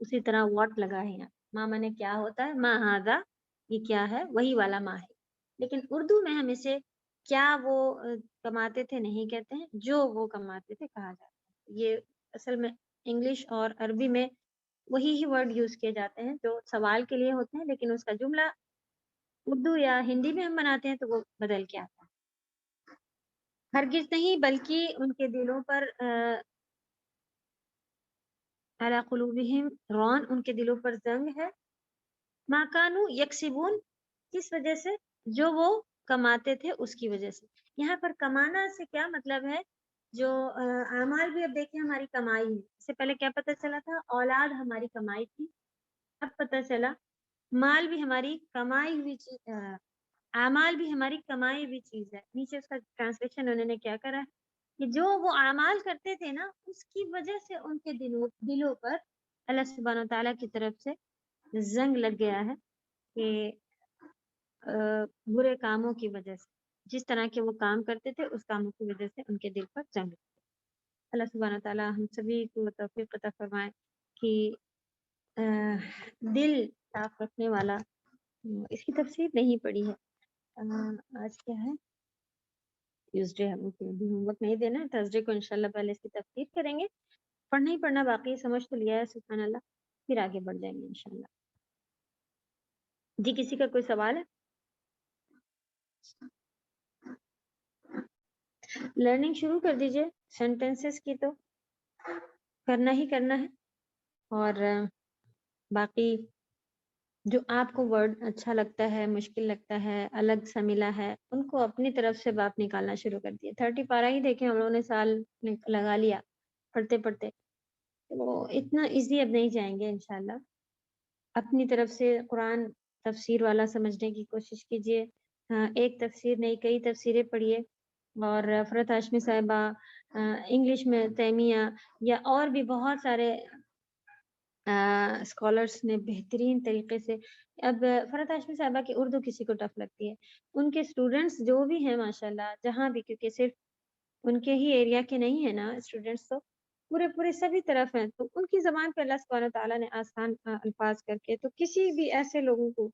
اسی طرح واٹ لگا ہے یہاں. ماں مانے کیا ہوتا ہے، ما ہاذا، یہ کیا ہے، وہی والا ماں ہے. لیکن اردو میں ہم اسے کیا وہ کماتے تھے نہیں کہتے ہیں، جو وہ کماتے تھے کہا جاتا ہے. یہ اصل میں انگلش اور عربی میں وہی ہی ورڈ یوز کیے جاتے ہیں جو سوال کے لیے ہوتے ہیں، لیکن اس کا جملہ اردو یا ہندی میں ہم بناتے ہیں تو وہ بدل کے آتا ہے. ہرگز نہیں، بلکہ ان کے دلوں پر علی قلوبہم رون، ان کے دلوں پر زنگ ہے. ما کانوا یکسبون، کس وجہ سے؟ جو وہ کماتے تھے اس کی وجہ سے. یہاں پر کمانا سے کیا مطلب ہے؟ جو اعمال بھی اب دیکھیں ہماری کمائی ہے. اس سے پہلے کیا پتہ چلا تھا؟ اولاد ہماری کمائی تھی. اب پتہ چلا مال بھی ہماری کمائی ہوئی چیز، اعمال بھی ہماری کمائی ہوئی چیز ہے. نیچے اس کا ٹرانسلیشن انہوں نے کیا کرا ہے کہ جو وہ اعمال کرتے تھے نا، اس کی وجہ سے ان کے دلوں پر اللہ سبحانہ تعالیٰ کی طرف سے زنگ لگ گیا ہے، کہ برے کاموں کی وجہ سے، جس طرح کے وہ کام کرتے تھے اس کاموں کی وجہ سے ان کے دل پر زنگ. اللہ سبحانہ تعالیٰ ہم سبھی کو توفیق عطا فرمائے کہ دل صاف رکھنے والا. اس کی تفسیر نہیں پڑی ہے. آج کیا ہے؟ ٹیوزڈے ہے، ہوم ورک نہیں دینا ہے. تھرسڈے کو انشاءاللہ پہلے اس کی تفسیر کریں گے. پڑھنا ہی پڑھنا، باقی سمجھ تو لیا ہے سبحان اللہ، پھر آگے بڑھ جائیں گے انشاءاللہ. جی کسی کا کوئی سوال ہے؟ لرننگ شروع کر دیجئے سینٹینسز کی، تو کرنا ہی کرنا ہے. اور باقی جو آپ کو ورڈ اچھا لگتا ہے، مشکل لگتا ہے، الگ سا ملا ہے، ان کو اپنی طرف سے باپ نکالنا شروع کر دیا. 30 پارہ ہی دیکھیں ہم لوگوں نے سال لگا لیا پڑھتے پڑھتے، تو اتنا ایزی اب نہیں جائیں گے انشاءاللہ. اپنی طرف سے قرآن تفسیر والا سمجھنے کی کوشش کیجئے. ایک تفسیر نہیں، کئی تفسیریں پڑھیے. اور فرت ہاشمی صاحبہ، انگلش میں تیمیہ، یا اور بھی بہت سارے اسکالرس نے بہترین طریقے سے. اب فرحت ہاشمی صاحبہ کی اردو کسی کو ٹف لگتی ہے, ان کے اسٹوڈنٹس جو بھی ہیں ماشاءاللہ جہاں بھی, کیونکہ صرف ان کے ہی ایریا کے نہیں ہیں نا اسٹوڈنٹس, تو پورے سبھی طرف ہیں, تو ان کی زبان پہ اللہ سبحانہ تعالیٰ نے آسان الفاظ کر کے, تو کسی بھی ایسے لوگوں کو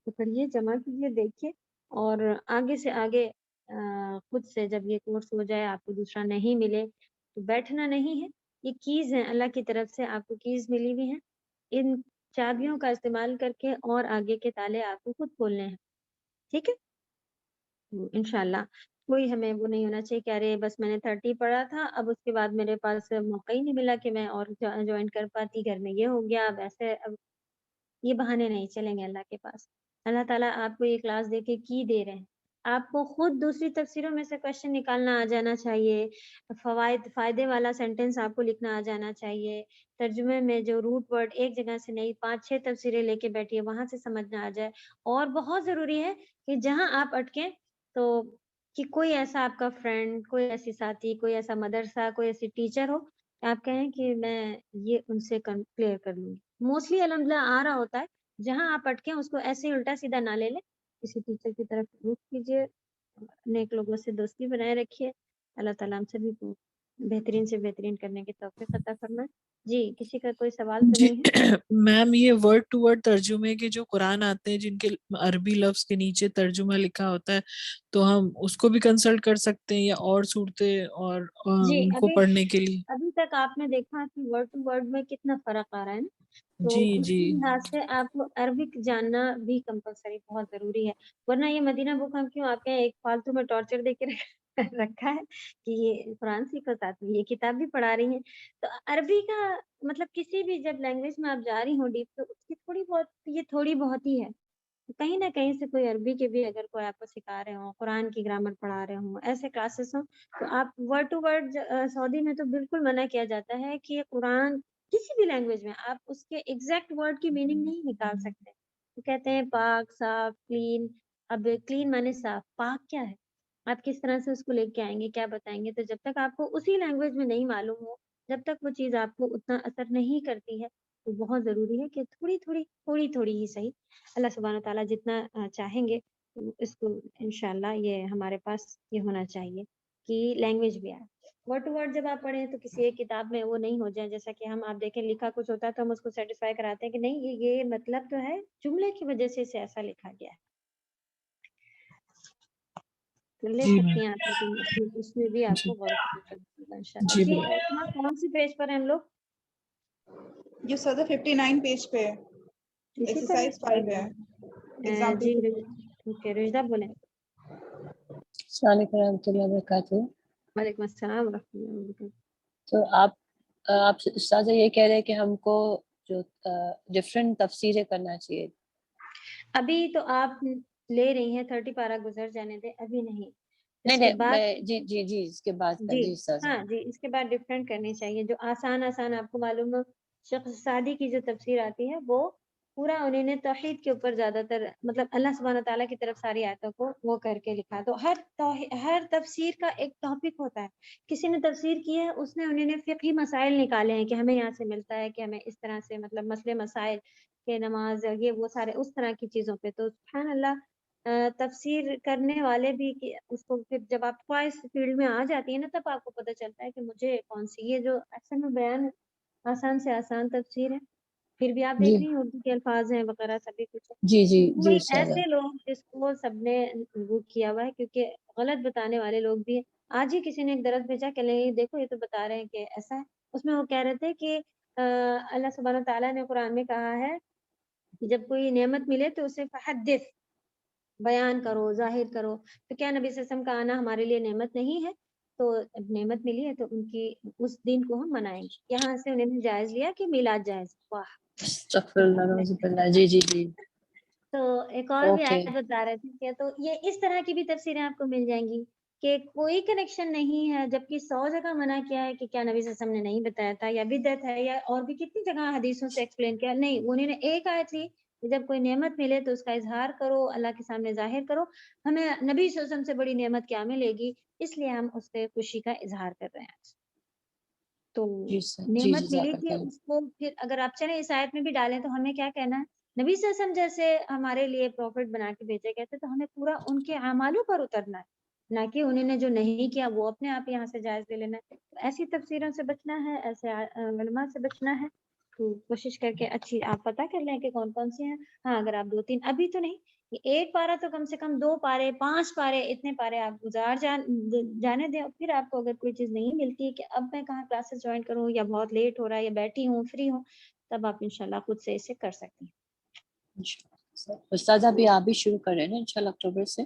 پکڑیے, جمع کیجیے, دیکھیے, اور آگے سے آگے خود سے جب یہ کورس ہو جائے, آپ کو دوسرا نہیں ملے تو بیٹھنا نہیں ہے. یہ کیز ہیں اللہ کی طرف سے, آپ کو کیز ملی ہوئی ہیں, ان چابیوں کا استعمال کر کے اور آگے کے تالے آپ کو خود کھولنے ہیں. ٹھیک ہے, انشاءاللہ کوئی ہمیں وہ نہیں ہونا چاہیے کہ ارے بس میں نے 30 پڑھا تھا, اب اس کے بعد میرے پاس موقع ہی نہیں ملا کہ میں اور جوائن کر پاتی, گھر میں یہ ہو گیا, اب ایسے, اب یہ بہانے نہیں چلیں گے اللہ کے پاس. اللہ تعالیٰ آپ کو یہ کلاس دے کے کی دے رہے ہیں, آپ کو خود دوسری تفسیروں میں سے کوشچن نکالنا آ جانا چاہیے, فائدے والا سینٹینس آپ کو لکھنا آ جانا چاہیے, ترجمے میں جو روٹ ورڈ ایک جگہ سے نہیں 5-6 تفسیریں لے کے بیٹھیے, وہاں سے سمجھنا آ جائے. اور بہت ضروری ہے کہ جہاں آپ اٹکیں تو کہ کوئی ایسا آپ کا فرینڈ, کوئی ایسی ساتھی, کوئی ایسا مدرسہ, کوئی ایسی ٹیچر ہو کہ آپ کہیں کہ میں یہ ان سے کلیئر کر لوں گی. موسٹلی الحمدللہ آ رہا ہوتا ہے, جہاں آپ اٹکیں اس کو ایسے ہی الٹا سیدھا نہ لے لیں, کسی ٹیچر کی طرف رخ کیجیے, نیک لوگوں سے دوستی بنائے رکھیے. اللہ تعالیٰ ہم سبھی کو بہترین سے بہترین کرنے کی توفیق عطا فرمائے. جی, کسی کا کوئی سوال تو جی نہیں ہے؟ میم, یہ ورڈ ٹو ورڈ ترجمے کے جو قرآن آتے ہیں جن کے عربی لفظ کے نیچے ترجمہ لکھا ہوتا ہے, تو ہم اس کو بھی کنسلٹ کر سکتے ہیں یا اور صورتیں اور جی, ان کو پڑھنے کے لیے؟ ابھی تک آپ نے دیکھا کہ ورڈ ٹو ورڈ میں کتنا فرق آ رہا ہے نا, تو جی اس جی کے لحاظ سے آپ کو عربک جاننا بھی کمپلسری بہت ضروری ہے, ورنہ یہ مدینہ بک ہم کیوں آپ کے ایک فالتو میں ٹارچر دے کے رکھا ہے کہ یہ قرآن سیکھو, ساتھ میں یہ کتاب بھی پڑھا رہی ہیں. تو عربی کا مطلب کسی بھی جب لینگویج میں آپ جا رہی ہوں ڈیپ, تو اس کی تھوڑی بہت ہی ہے. کہیں نہ کہیں سے کوئی عربی کے بھی اگر کوئی آپ کو سکھا رہے ہوں, قرآن کی گرامر پڑھا رہے ہوں, ایسے کلاسز ہوں, تو آپ ورڈ ٹو ورڈ, سعودی میں تو بالکل منع کیا جاتا ہے کہ یہ قرآن کسی بھی لینگویج میں آپ اس کے ایگزیکٹ ورڈ کی میننگ نہیں نکال سکتے. تو کہتے ہیں پاک, صاف, کلین. اب کلین مانے صاف, پاک کیا ہے, آپ کس طرح سے اس کو لے کے آئیں گے, کیا بتائیں گے؟ تو جب تک آپ کو اسی لینگویج میں نہیں معلوم ہو, جب تک وہ چیز آپ کو اتنا اثر نہیں کرتی ہے, تو بہت ضروری ہے کہ تھوڑی ہی صحیح, اللہ سبحانہ تعالیٰ جتنا چاہیں گے اس کو انشاءاللہ یہ ہمارے پاس یہ ہونا چاہیے کہ لینگویج بھی آئے. ورڈ ٹو ورڈ جب آپ پڑھیں تو کسی ایک کتاب میں وہ نہیں ہو جائے, جیسا کہ ہم آپ دیکھیں لکھا کچھ ہوتا ہے تو ہم اس کو سیٹسفائی کراتے ہیں کہ نہیں یہ مطلب تو ہے, جملے کی وجہ سے اسے ایسا لکھا گیا ہے, تو لے جی سکتی میم. ہیں آپ, لیکن اس میں بھی آپ جی کو غور و فکر کرنا ہوگا انشاءاللہ. جی جی, میم. کون سی پیج پر ہیں ہم لوگ؟ یہ سر 59 پیج پہ اسی پر ایکسرسائز 5 ہے, ہے. ایگزامپل. جی اوکے, رشدہ بولیں. السلام علیکم ورحمۃ اللہ وبرکاتہ. وعلیکم السلام ورحمۃ اللہ وبرکاتہ. تو آپ استاذہ یہ کہہ رہے ہیں کہ ہم کو جو ڈفرینٹ تفسیریں کرنا چاہیے. ابھی تو آپ لے رہی ہیں 30 پارہ گزر جانے دے, ابھی نہیں. اس کے نہیں بعد جی اس کے بعد جی جی استاذہ. ہاں جی, اس کے بعد ڈفرینٹ کرنی چاہیے, جو آسان آپ کو معلوم ہو. شیخ سعدی کی جو تفسیر آتی ہے وہ پورا انہوں نے توحید کے اوپر زیادہ تر, مطلب اللہ سبحانہ تعالیٰ کی طرف ساری آیتوں کو وہ کر کے لکھا. تو ہر تفسیر کا ایک ٹاپک ہوتا ہے. کسی نے تفسیر کی ہے, اس نے انہوں نے فقہی مسائل نکالے ہیں کہ ہمیں یہاں سے ملتا ہے کہ ہمیں اس طرح سے, مطلب مسئلے مسائل کہ نماز یہ وہ سارے اس طرح کی چیزوں پہ. تو سبحان اللہ, تفسیر کرنے والے بھی کہ اس کو پھر جب آپ کو اس فیلڈ میں آ جاتی ہے نا, تب آپ کو پتہ چلتا ہے کہ مجھے کون سی, یہ جو اصل میں بیان آسان سے آسان تفسیر ہے. پھر بھی آپ جی دیکھ رہی ہیں اردو کے الفاظ ہیں وغیرہ سبھی کچھ ہے. جی کوئی استاذہ. ایسے لوگ جس کو سب نے وہ کیا ہوا ہے, کیونکہ غلط بتانے والے لوگ بھی ہیں. آج ہی کسی نے ایک درس بھیجا کہ نہیں دیکھو یہ تو بتا رہے ہیں کہ ایسا ہے. اس میں وہ کہہ رہے تھے کہ اللہ سبحانہ تعالیٰ نے قرآن میں کہا ہے کہ جب کوئی نعمت ملے تو اسے فحدث, بیان کرو, ظاہر کرو. تو کیا نبی صلی اللہ علیہ وسلم کا آنا ہمارے لیے نعمت نہیں ہے؟ تو اب نعمت ملی ہے تو ان کی اس دن کو ہم منائیں گے. یہاں سے انہوں نے جائز لیا کہ میلاد جائز. واہ, استغفر اللہ نعوذ باللہ. جی. تو ایک اور بھی اوکے. آیت بتا رہے تھے کہ تو یہ اس طرح کی بھی تفسیریں آپ کو مل جائیں گی کہ کوئی کنیکشن نہیں ہے, جبکہ 100 جگہ منع کیا ہے کہ کیا نبی صلی اللہ علیہ وسلم نے نہیں بتایا تھا, یا بدعت ہے, یا اور بھی کتنی جگہ حدیثوں سے ایکسپلین کیا. نہیں, انہوں نے ایک آیت لی کہ جب کوئی نعمت ملے تو اس کا اظہار کرو, اللہ کے سامنے ظاہر کرو. ہمیں نبی صلی اللہ علیہ وسلم سے بڑی نعمت کیا ملے گی, اس لیے ہم اس سے خوشی کا اظہار کر رہے ہیں. تو جی سر، جی نعمت جزاک ملی تھی اللہ۔ اس کو پھر اگر آپ چلیں اس آیت میں بھی ڈالیں تو ہمیں کیا کہنا ہے، نبی صلی اللہ علیہ وسلم جیسے ہمارے لیے پروفٹ بنا کے بھیجے گئے تھے تو ہمیں پورا ان کے اعمالوں پر اترنا ہے، نہ کہ انہوں نے جو نہیں کیا وہ اپنے آپ یہاں سے جائز لے لینا ہے۔ تو ایسی تفسیروں سے بچنا ہے، ایسے علماء سے بچنا ہے، تو کوشش کر کے اچھی آپ پتہ کر لیں کہ کون کون سی ہیں۔ ہاں اگر آپ 2-3 ابھی تو نہیں، ایک پارہ تو کم سے کم 2 پارے 5 پارے اتنے پارے آپ گزار جانے دیں، اور پھر آپ کو اگر کوئی چیز نہیں ملتی کہ اب میں کہاں کلاسز جوائن کروں یا بہت لیٹ ہو رہا ہے یا بیٹھی ہوں فری ہوں، تب آپ انشاءاللہ خود سے اسے کر سکتی ہیں۔ استاذہ ابھی آپ بھی شروع کر رہے ہیں نا انشاءاللہ اکتوبر سے؟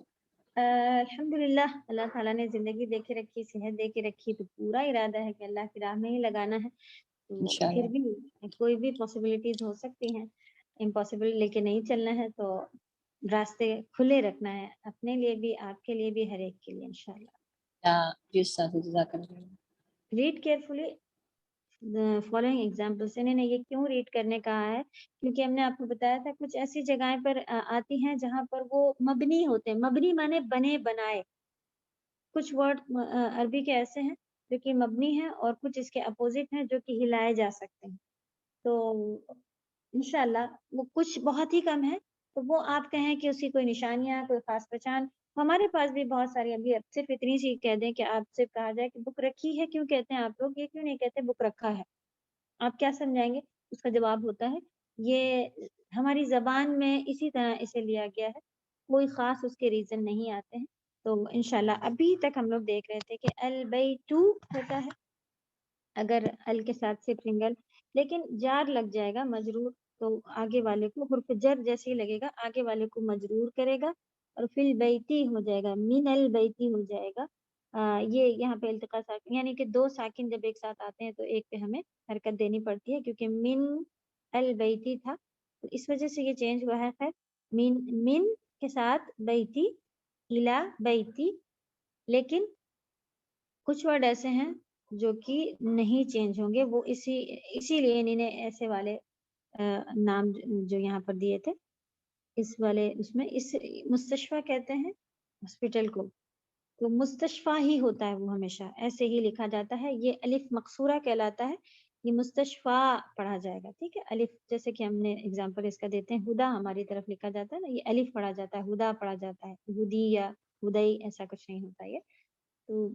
الحمدللہ اللہ تعالیٰ نے زندگی دے کے رکھی، صحت دے کے رکھی، تو پورا ارادہ ہے کہ اللہ کی راہ میں ہی لگانا ہے۔ تو انشاءاللہ پھر بھی کوئی بھی پاسبلٹیز ہو سکتی ہیں، امپاسبل لے کے نہیں چلنا ہے، تو راستے کھلے رکھنا ہے اپنے لیے بھی، آپ کے لیے بھی، ہر ایک کے لیے انشاءاللہ۔ جی استاذہ جزاک اللہ۔ ریڈ کیئرفلی فالوئنگ ایگزامپلس، انہوں نے یہ کیوں ریڈ کرنے کہا ہے؟ کیونکہ ہم نے آپ کو بتایا تھا کچھ ایسی جگہیں پر آتی ہیں جہاں پر وہ مبنی ہوتے ہیں، مبنی مانے بنے بنائے، کچھ ورڈ عربی کے ایسے ہیں جو کہ مبنی ہیں اور کچھ اس کے اپوزٹ ہیں جو کہ ہلائے جا سکتے ہیں۔ تو انشاءاللہ وہ کچھ بہت ہی کم ہے، تو وہ آپ کہیں کہ اسی کوئی نشانیاں، کوئی خاص پہچان، ہمارے پاس بھی بہت ساری، ابھی صرف اتنی سی کہہ دیں کہ آپ سے کہا جائے کہ بک رکھی ہے کیوں کہتے ہیں آپ لوگ، یہ کیوں نہیں کہتے بک رکھا ہے، آپ کیا سمجھائیں گے؟ اس کا جواب ہوتا ہے یہ ہماری زبان میں اسی طرح اسے لیا گیا ہے، کوئی خاص اس کے ریزن نہیں آتے ہیں۔ تو انشاءاللہ ابھی تک ہم لوگ دیکھ رہے تھے کہ البیتو ہوتا ہے اگر ال کے ساتھ سے سنگل، لیکن جار لگ جائے گا مجرور، تو آگے والے کو حرف جر جیسے ہی لگے گا آگے والے کو مجرور کرے گا، اور فی البیتی ہو جائے گا، من البیتی ہو جائے گا۔ یہ یہاں پہ التقاء ساکن، یعنی کہ 2 ساکن جب ایک ساتھ آتے ہیں تو ایک پہ ہمیں حرکت دینی پڑتی ہے، کیونکہ من البیتی تھا تو اس وجہ سے یہ چینج ہوا ہے۔ خیر، من کے ساتھ بیتی، الا بیتی، لیکن کچھ ورڈ ایسے ہیں جو کہ نہیں چینج ہوں گے، وہ اسی لیے انہوں نے ایسے والے نام جو یہاں پر دیے تھے، اس والے اس میں اس مستشفیٰ کہتے ہیں ہاسپٹل کو، تو مستشفیٰ ہی ہوتا ہے وہ، ہمیشہ ایسے ہی لکھا جاتا ہے، یہ الف مقصورہ کہلاتا ہے، یہ مستشفیٰ پڑھا جائے گا، ٹھیک ہے۔ الف جیسے کہ ہم نے اگزامپل اس کا دیتے ہیں، ہدا ہماری طرف لکھا جاتا ہے نا، یہ الف پڑھا جاتا ہے، ہدا پڑھا جاتا ہے، ہدی یا ہدئی ایسا کچھ نہیں ہوتا یہ۔ تو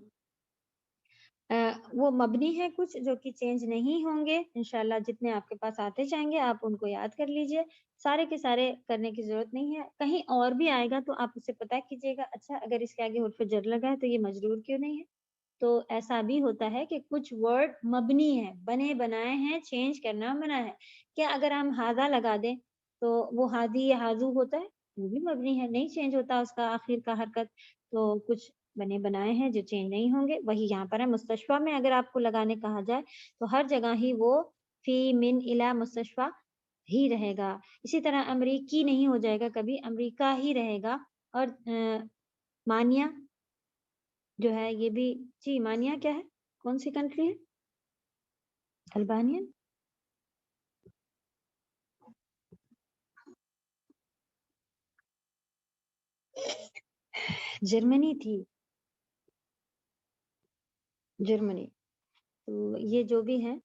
وہ مبنی ہے کچھ جو کہ چینج نہیں ہوں گے انشاءاللہ، جتنے آپ کے پاس آتے جائیں گے آپ ان کو یاد کر لیجئے، سارے کے سارے کرنے کی ضرورت نہیں ہے، کہیں اور بھی آئے گا تو آپ اسے پتہ کیجئے گا، اچھا اگر اس کے آگے حرف جر لگا ہے تو یہ مجرور کیوں نہیں ہے؟ تو ایسا بھی ہوتا ہے کہ کچھ ورڈ مبنی ہیں، بنے بنائے ہیں، چینج کرنا منع ہے۔ کیا اگر ہم ہاذا لگا دیں تو وہ ہادی یا ہاذو ہوتا ہے؟ وہ بھی مبنی ہے، نہیں چینج ہوتا اس کا آخر کا حرکت۔ تو کچھ بنے بنائے ہیں جو چینج نہیں ہوں گے، وہی یہاں پر ہے۔ مستشفیٰ میں اگر آپ کو لگانے کہا جائے تو ہر جگہ ہی وہ فی من الی مستشفیٰ ہی رہے گا، اسی طرح امریکی نہیں ہو جائے گا، کبھی امریکہ ہی رہے گا۔ اور مانیہ جو ہے یہ بھی، جی مانیہ کیا ہے، کون سی کنٹری ہے؟ البانیہ، جرمنی تھی، جرمنی۔ تو یہ جو بھی ہیں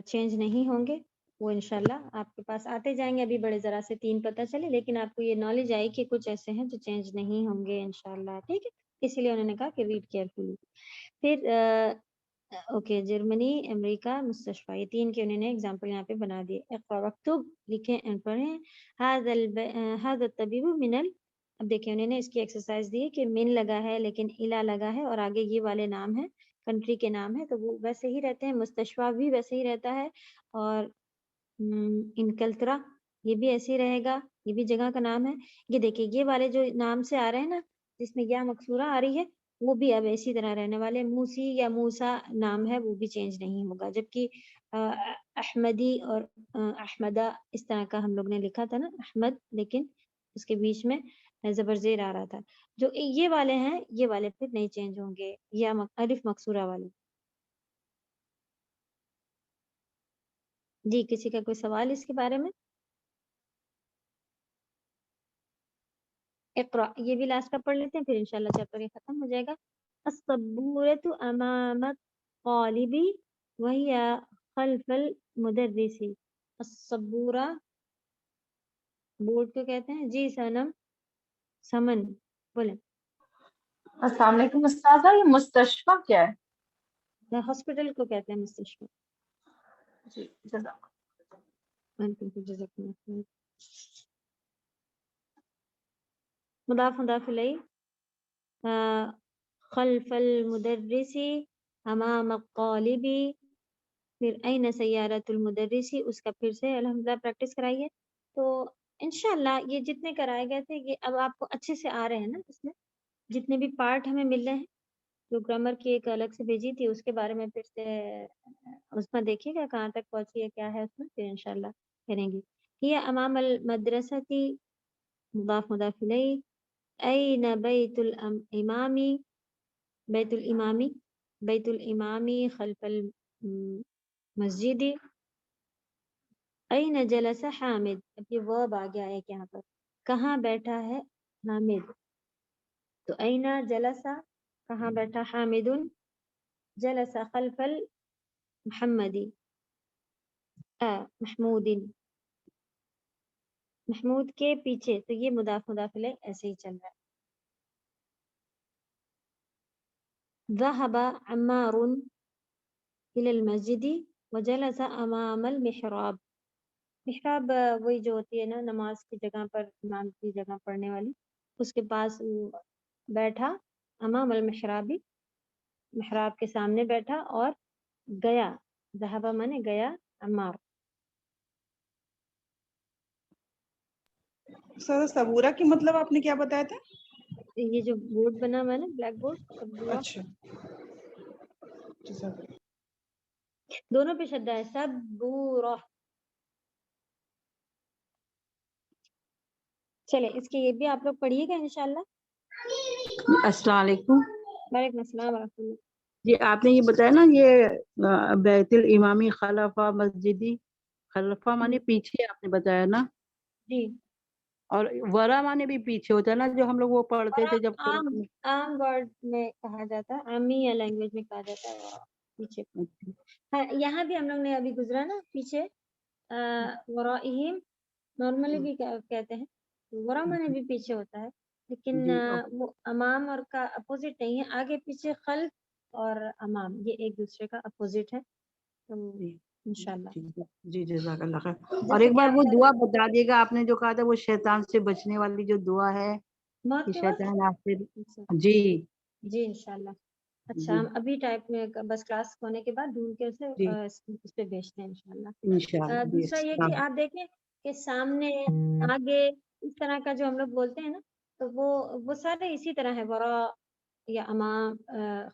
چینج نہیں ہوں گے، وہ انشاءاللہ آپ کے پاس آتے جائیں گے، ابھی بڑے ذرا سے 3 پتہ چلے، لیکن آپ کو یہ نالج آئی کہ کچھ ایسے ہیں جو چینج نہیں ہوں گے انشاءاللہ، ٹھیک ہے۔ اسی لیے انہوں نے کہا کہ ریڈ کیئرفلی۔ پھر اوکے، جرمنی، امریکہ، مستشفیٰ، یہ 3 کے انہوں نے اگزامپل یہاں پہ بنا دیے۔ اقرأ واکتب، لکھیں اور پڑھیں۔ ھذا الطبیب من اب دیکھیں انہوں نے اس کی ایکسرسائز دی کہ من لگا ہے لیکن الا لگا ہے اور آگے یہ والے نام ہیں، کنٹری کے نام ہے، تو وہ ویسے ہی رہتے ہیں، مستشفیٰ بھی ویسے ہی رہتا ہے، اور انکلترا یہ بھی ایسے ہی رہے گا، یہ بھی جگہ کا نام ہے۔ یہ دیکھیں یہ والے جو نام سے آ رہے ہیں نا جس میں یا مکسورہ آ رہی ہے، وہ بھی اب اسی طرح رہنے والے۔ موسی یا موسیٰ نام ہے، وہ بھی چینج نہیں ہوگا، جبکہ احمدی اور احمدہ اس طرح کا ہم لوگ نے لکھا تھا نا، احمد، لیکن اس کے بیچ میں زبر زیر آ رہا تھا۔ جو یہ والے ہیں یہ والے پھر نہیں چینج ہوں گے، یا الف مکسورہ والے۔ جی کسی کا کوئی سوال اس کے بارے میں؟ اقرأ، یہ بھی لاسٹ کا پڑھ لیتے ہیں پھر انشاءاللہ چیپٹر یہ ختم ہو جائے گا۔ السبورۃ امام الطالب وهي خلف المدرس السبورة بورڈ کو کہتے ہیں جی سنم سمن بولیں السلام علیکم استاذہ، یہ مستشفیٰ کیا ہے؟ ہاسپٹل کو کہتے ہیں مستشفى. جی جزاک جزاكم الله خير. مضاف مضاف إليه خلف المدرس امام الطالب. پھر أين سيارة المدرس اس کا پھر سے الحمدللہ پریکٹس کرائیے. تو انشاءاللہ یہ جتنے کرائے گئے تھے یہ اب آپ کو اچھے سے آ رہے ہیں نا. اس میں جتنے بھی پارٹ ہمیں مل رہے ہیں جو گرامر کی ایک الگ سے بھیجی تھی اس کے بارے میں پھر سے اس میں دیکھیے گا کہاں تک پہنچی ہے کیا ہے اس میں. پھر انشاءاللہ کریں گے. یہ امام المدرسة مضاف مضاف إليه. أين بيت الإمام بيت الإمام بيت الإمام خلف المسجد. أين جلس حامد. اب یہ ورب آ گیا ہے یہاں پر کہاں بیٹھا ہے حامد. تو أين جلس کہاں بیٹھا حامد. جلس خلف محمدی محمود محمود کے پیچھے. تو یہ مضاف مضاف الیہ ایسے ہی چل رہا ہے. ذهب عمار إلى المسجد وجلس أمام المحراب. محراب وہی جو ہوتی ہے نا نماز کی جگہ پر امام کی جگہ پڑھنے والی اس کے پاس بیٹھا. امام المحرابی محراب کے سامنے بیٹھا اور گیا. ذهب مانے گیا عمار. استاذہ صبورہ کی مطلب آپ نے کیا بتایا تھا؟ یہ جو بورڈ بنا ہوا ہے نا بلیک بورڈ سبورہ اچھا جزاک اللہ. دونوں پہ شدہ ہے سبورہ. چلے اس کے یہ بھی آپ لوگ پڑھیے گا انشاءاللہ. السلام علیکم. وعلیکم السلام ورحمۃ اللہ. جی آپ نے یہ بتایا نا یہ بیت الامامی خلفہ مسجدی. خلفہ مانے پیچھے آپ نے بتایا نا. جی اور ورا مانے بھی پیچھے ہوتا ہے نا جو ہم لوگ وہ پڑھتے تھے جب عام عام ورڈ میں کہا جاتا ہے عامی یا لینگویج میں کہا جاتا ہے پیچھے. ہاں یہاں بھی ہم لوگ نے ابھی گزرا نا پیچھے ورائہم نارملی بھی کہتے ہیں. ورا مانے بھی پیچھے ہوتا ہے لیکن جی وہ امام اور کا اپوزٹ نہیں ہے. آگے پیچھے خلف اور امام یہ ایک دوسرے کا اپوزٹ ہے. تو انشاءاللہ جی جزاک اللہ خیر. اور جیسے ایک کہ بار آپ وہ دعا بتا دیے گا آپ نے جو کہا تھا وہ شیطان سے بچنے والی جو دعا ہے موت کہ کے وقت. شیطان آپ سے جی جی انشاءاللہ. اچھا جی ہم ابھی ٹائپ میں بس کلاس ہونے کے بعد ڈھونڈ کے اسے جی اس پہ بھیجتے ہیں انشاءاللہ. انشاءاللہ جی دوسرا یہ کہ آپ دیکھیں کہ سامنے آگے اس طرح کا جو ہم لوگ بولتے ہیں نا تو وہ سارے اسی طرح ہے. ورا یا امام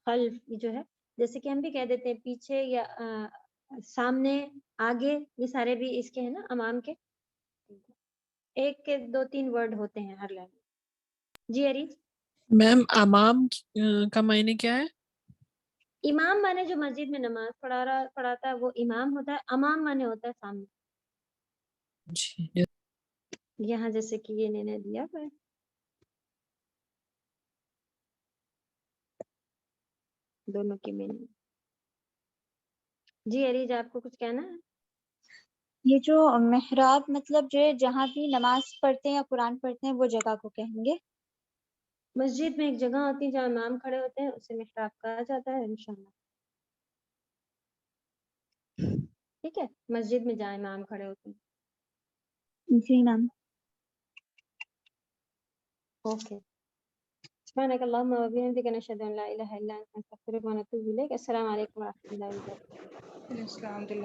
خلف یہ جو ہے جیسے کہ ہم بھی کہہ دیتے ہیں پیچھے یا سامنے آگے یہ سارے بھی اس کے ہیں نا امام کے. ایک کے 2-3 ورڈ ہوتے ہیں ہر لینگویج. جی عریض. میم امام کا معنی کیا ہے؟ امام مانے جو مسجد میں نماز پڑھاتا ہے وہ امام ہوتا ہے. امام مانے ہوتا ہے سامنے. جی یہاں جیسے کہ یہ نے دیا ہے دونوں کی میننگ. جی عریض آپ کو کچھ کہنا ہے؟ یہ جو محراب مطلب جو ہے جہاں بھی نماز پڑھتے ہیں یا قرآن پڑھتے ہیں وہ جگہ کو کہیں گے. مسجد میں ایک جگہ ہوتی ہے جہاں امام کھڑے ہوتے ہیں اسے محراب کہا جاتا ہے انشاءاللہ. ٹھیک ہے مسجد میں جہاں امام کھڑے ہوتے ہیں. جی میم. اوکے. سبحانك اللهم وبحمدك نشهد ان لا اله الا انت نستغفرك ونتوب اليك. السلام علیکم ورحمۃ اللہ وبرکاتہ. السلام علیکم.